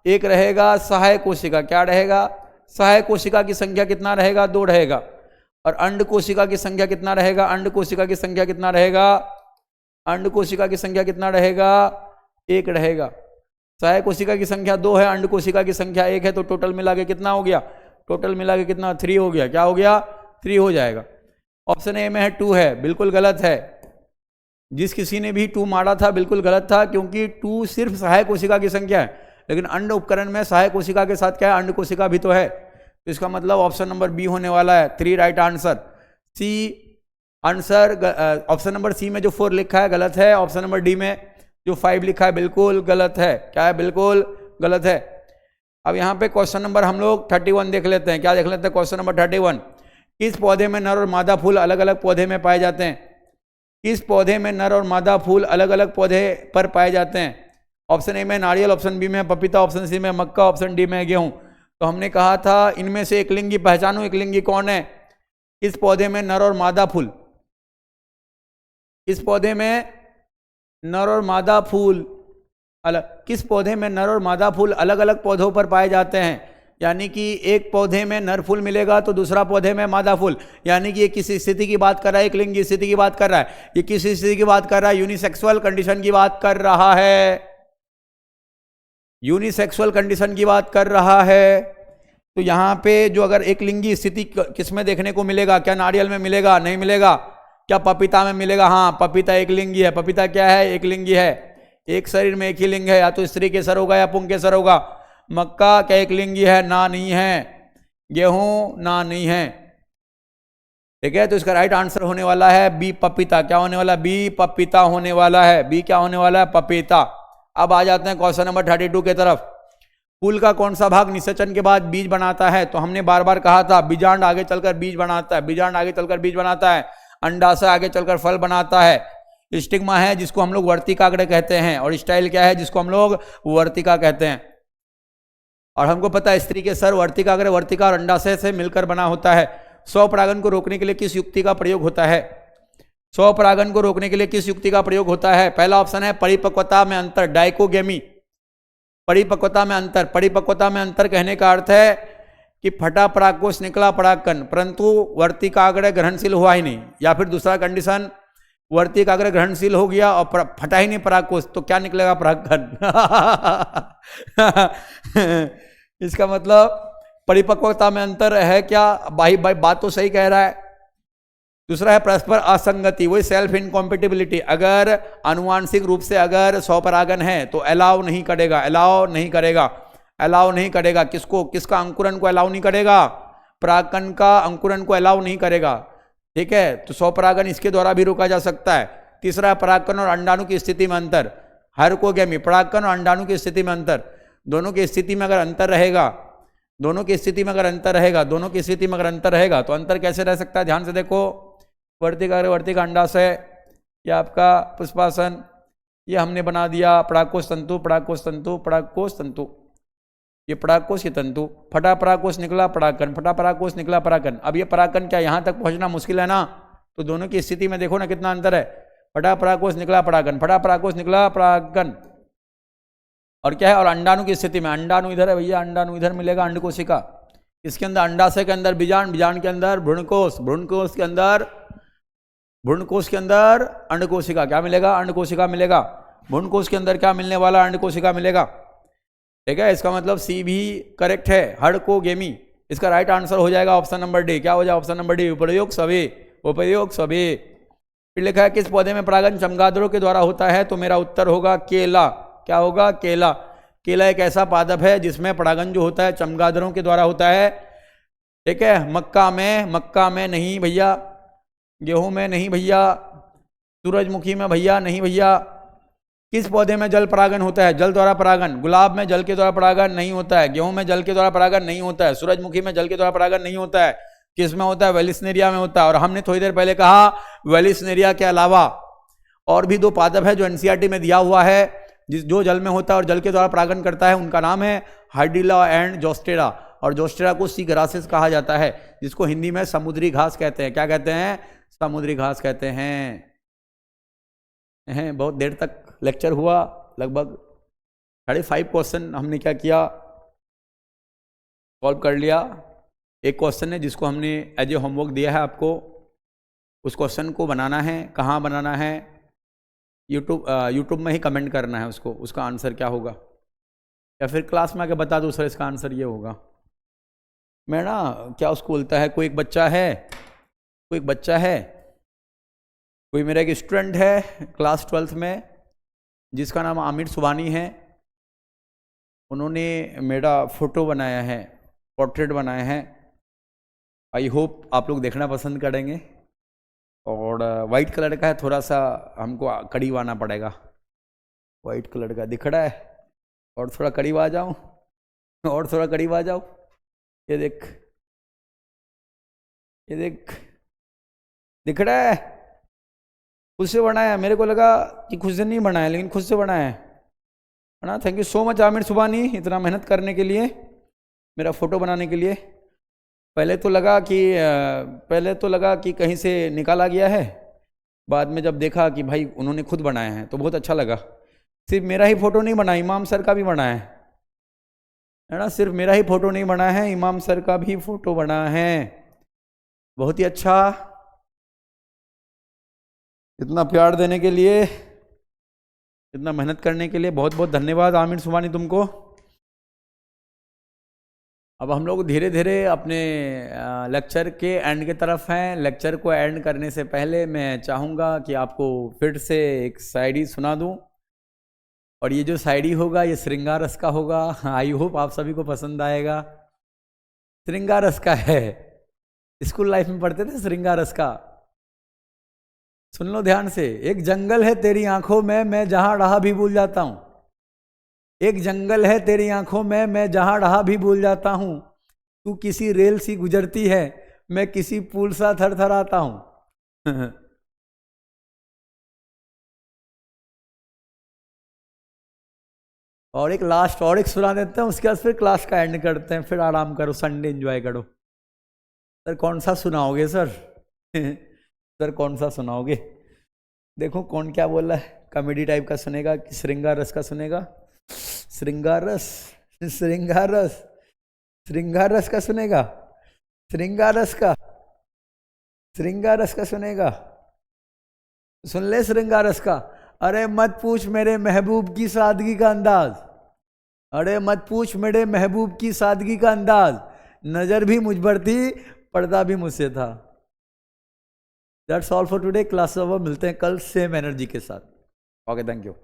एक रहेगा सहायक कोशिका। क्या रहेगा? सहायक कोशिका की संख्या कितना रहेगा? 2 रहेगा। और अंड कोशिका की संख्या कितना रहेगा? अंड कोशिका की संख्या कितना रहेगा? अंड कोशिका की संख्या कितना रहेगा? 1 रहेगा। सहायक कोशिका की संख्या 2 है, अंड कोशिका की संख्या 1 है। तो टोटल मिला के कितना हो गया? टोटल मिला के कितना? 3 हो गया। क्या हो गया? 3 हो जाएगा। ऑप्शन ए में है 2 है, बिल्कुल गलत है। जिस किसी ने भी 2 मारा था बिल्कुल गलत था, क्योंकि 2 सिर्फ सहायक कोशिका की संख्या है, लेकिन अंड उपकरण में सहायक कोशिका के साथ क्या है? अंड कोशिका भी तो है। तो इसका मतलब ऑप्शन नंबर बी होने वाला है। 3 right answer. C answer, option number C में जो 4 लिखा है गलत है। ऑप्शन नंबर डी में जो 5 लिखा है बिल्कुल गलत है। क्या है? बिल्कुल गलत है। अब यहाँ पे क्वेश्चन नंबर हम लोग 31 देख लेते हैं। क्या देख लेते हैं? Question number 31। किस पौधे में नर और मादा फूल अलग अलग पौधे में पाए जाते हैं? किस पौधे में नर और मादा फूल अलग अलग पौधे पर पाए जाते हैं? ऑप्शन ए में नारियल, ऑप्शन बी में पपीता, ऑप्शन सी में मक्का, ऑप्शन डी में गेहूं। तो हमने कहा था इनमें से एक लिंगी पहचानो, एक लिंगी कौन है? इस पौधे में नर और मादा फूल, इस पौधे में नर और मादा फूल अलग, किस पौधे में नर और मादा फूल अलग अलग पौधों पर पाए जाते हैं? यानी कि एक पौधे में नर फूल मिलेगा तो दूसरा पौधे में मादा फूल। यानी कि ये किसी स्थिति की बात कर रहा है, एक लिंगी स्थिति की बात कर रहा है। ये किसी स्थिति की बात कर रहा है? यूनिसेक्सुअल कंडीशन की बात कर रहा है। यूनिसेक्सुअल कंडीशन की बात कर रहा है। तो यहाँ पे जो अगर एक लिंगी स्थिति किस में देखने को मिलेगा? क्या नारियल में मिलेगा? नहीं मिलेगा। क्या पपीता में मिलेगा? हाँ, पपीता एक लिंगी है। पपीता क्या है? एक लिंगी है। एक शरीर में एक ही लिंग है, या तो स्त्री केसर होगा या पुंकेसर होगा। मक्का क्या एक लिंगी है? ना, नहीं है। गेहूं ना, नहीं है। ठीक है, तो इसका राइट आंसर होने वाला है बी पपीता। क्या होने वाला? बी पपीता होने वाला है। बी क्या होने वाला है? पपीता। अब आ जाते हैं क्वेश्चन नंबर 32 के तरफ। फूल का कौन सा भाग निषेचन के बाद बीज बनाता है? तो हमने बार बार कहा था बीजांड आगे चलकर बीज बनाता है, बीजांड आगे चलकर बीज बनाता है, अंडाशय आगे चलकर फल बनाता है। स्टिग्मा है जिसको हम लोग वर्तिकाग्र कहते हैं, और स्टाइल क्या है जिसको हम लोग वर्तिका कहते हैं। और हमको पता है स्त्री के सर वर्तिकाग्र, वर्तिका और अंडाशय से मिलकर बना होता है। स्वपरागन को रोकने के लिए किस युक्ति का प्रयोग होता है? स्वपरागन को रोकने के लिए किस युक्ति का प्रयोग होता है? पहला ऑप्शन है परिपक्वता में अंतर, डाइकोगेमी। परिपक्वता में अंतर, परिपक्वता में अंतर कहने का अर्थ है कि फटा परागकोश निकला परागकण, परंतु वर्तिकाग्र ग्रहणशील हुआ ही नहीं। या फिर दूसरा कंडीशन, वर्तिकाग्र ग्रहणशील हो गया और फटा ही नहीं परागकोश, तो क्या निकलेगा? परागकण। इसका मतलब परिपक्वता में अंतर है क्या? भाई बात तो सही कह रहा है। दूसरा है परस्पर असंगति, वही सेल्फ इनकॉम्पेटिबिलिटी। अगर अनुवांशिक रूप से अगर स्वपरागन है तो अलाउ नहीं करेगा, अलाउ नहीं करेगा, अलाउ नहीं करेगा। किसको? किसका अंकुरन को अलाउ नहीं करेगा? परागकण का अंकुरन को अलाउ नहीं करेगा। ठीक है, तो स्वपरागन इसके द्वारा भी रोका जा सकता है। तीसरा है परागकण और अंडाणु की स्थिति में अंतर, हाइड्रोगेमी। परागकण और अंडाणु की स्थिति में अंतर, दोनों की स्थिति में अगर अंतर रहेगा, दोनों की स्थिति में अगर अंतर रहेगा, दोनों की स्थिति में अगर अंतर रहेगा तो अंतर कैसे रह सकता है? ध्यान से देखो, वर्तिकाग्र वर्तिका अंडाशय, या आपका पुष्पासन, ये हमने बना दिया परागकोश तंतु, परागकोश तंतु, परागकोश तंतु, ये परागकोश के तंतु। फटा परागकोश निकला परागकण, फटा परागकोश निकला परागकण। अब ये परागकण क्या यहाँ तक पहुँचना मुश्किल है ना? तो दोनों की स्थिति में देखो ना कितना अंतर है। फटा परागकोश निकला परागकण, फटा परागकोश निकला परागकण। और क्या है? और अंडाणु की स्थिति में, अंडाणु इधर है भैया, अंडाणु इधर मिलेगा, अंडकोशिका। इसके अंदर अंडाशय के अंदर बीजांड, बीजांड के अंदर भ्रूणकोश, भ्रूणकोश के अंदर, भ्रूणकोश के अंदर अंडकोशिका। क्या मिलेगा? अंडकोशिका मिलेगा। भ्रूणकोश के अंदर क्या मिलने वाला? अंडकोशिका मिलेगा। ठीक है, इसका मतलब सी भी करेक्ट है, हाइड्रोगेमी। इसका राइट आंसर हो जाएगा ऑप्शन नंबर डी। क्या हो जाए ऑप्शन नंबर डी? उपयोग सभी, उपयोग सभी। फिर लिखा है किस पौधे में परागन चमगादड़ों के द्वारा होता है? तो मेरा उत्तर होगा केला। क्या होगा? केला। केला एक ऐसा पादप है जिसमें परागन जो होता है चमगादड़ों के द्वारा होता है। ठीक है, मक्का में नहीं भैया, गेहूं में नहीं भैया, सूरजमुखी में भैया नहीं भैया। किस पौधे में जल परागन होता है? जल द्वारा परागन। गुलाब में जल के द्वारा परागन नहीं होता है, गेहूं में जल के द्वारा परागन नहीं होता है, सूरजमुखी में जल के द्वारा परागन नहीं होता है। किस में होता है? वेलिस्नेरिया में होता है। और हमने थोड़ी देर पहले कहा वेलिस्नेरिया के अलावा और भी 2 पादप है जो एनसीईआरटी में दिया हुआ है, जो जल में होता है और जल के द्वारा परागन करता है। उनका नाम है हाइड्रिला एंड जोस्टेरा। और जोस्टेरा को सी ग्रासेस कहा जाता है, जिसको हिंदी में समुद्री घास कहते हैं। क्या कहते हैं? समुद्री घास कहते हैं। बहुत देर तक लेक्चर हुआ, लगभग 5.5 क्वेश्चन हमने क्या किया, सॉल्व कर लिया। एक क्वेश्चन है जिसको हमने एज ए होमवर्क दिया है आपको, उस क्वेश्चन को बनाना है। कहाँ बनाना है? यूट्यूब में ही कमेंट करना है उसको, उसका आंसर क्या होगा, या फिर क्लास में आके बता दो सर इसका आंसर ये होगा। मैं ना क्या उसको बोलता है, कोई एक बच्चा है, कोई मेरा एक स्टूडेंट है क्लास 12th में जिसका नाम आमिर सुबानी है। उन्होंने मेरा फोटो बनाया है, पोर्ट्रेट बनाया है। आई होप आप लोग देखना पसंद करेंगे। और वाइट कलर का है, थोड़ा सा हमको करीब आना पड़ेगा। वाइट कलर का दिख रहा है, और थोड़ा करीब आ जाऊं, और थोड़ा करीब आ जाओ। ये देख दिख रहा है? खुद से बनाया, मेरे को लगा कि खुद से नहीं बनाया, लेकिन खुद से बनाया है ना। Thank you so much Aamir Subani, इतना मेहनत करने के लिए, मेरा फोटो बनाने के लिए। पहले तो लगा कि कहीं से निकाला गया है, बाद में जब देखा कि भाई उन्होंने खुद बनाया है तो बहुत अच्छा लगा। सिर्फ मेरा ही फोटो नहीं बना, इमाम सर का भी बनाया है ना। सिर्फ मेरा ही फोटो नहीं बना है, इमाम सर का भी फोटो बना है। बहुत ही अच्छा। इतना प्यार देने के लिए, इतना मेहनत करने के लिए बहुत बहुत धन्यवाद आमिर सुबानी तुमको। अब हम लोग धीरे धीरे अपने लेक्चर के एंड की तरफ हैं। लेक्चर को एंड करने से पहले मैं चाहूँगा कि आपको फिर से एक शायरी सुना दूँ, और ये जो शायरी होगा ये श्रृंगार रस का होगा। आई होप आप सभी को पसंद आएगा। श्रृंगार रस का है, स्कूल लाइफ में पढ़ते थे श्रृंगार रस का। सुन लो ध्यान से। एक जंगल है तेरी आंखों में, मैं जहाँ रहा भी भूल जाता हूँ। एक जंगल है तेरी आंखों में, मैं जहाँ रहा भी भूल जाता हूँ। तू किसी रेल सी गुजरती है, मैं किसी पुल सा थरथराता हूँ। और एक लास्ट और एक सुना देते हैं, उसके बाद फिर क्लास का एंड करते हैं। फिर आराम करो, संडे एंजॉय करो। सर कौन सा सुनाओगे सर? सर कौन सा सुनाओगे? देखो कौन क्या बोल रहा है, कॉमेडी टाइप का सुनेगा कि श्रृंगार रस का सुनेगा? श्रृंगार रस, श्रृंगार रस, श्रृंगार रस का सुनेगा? श्रृंगार रस का, श्रृंगार रस का सुनेगा? सुन ले श्रृंगार रस का। अरे मत पूछ मेरे महबूब की सादगी का अंदाज, अरे मत पूछ मेरे महबूब की सादगी का अंदाज, नजर भी मुझ पर थी, पर्दा भी मुझसे था। That's all for today, class over, मिलते हैं कल सेम एनर्जी के साथ। Okay, thank you.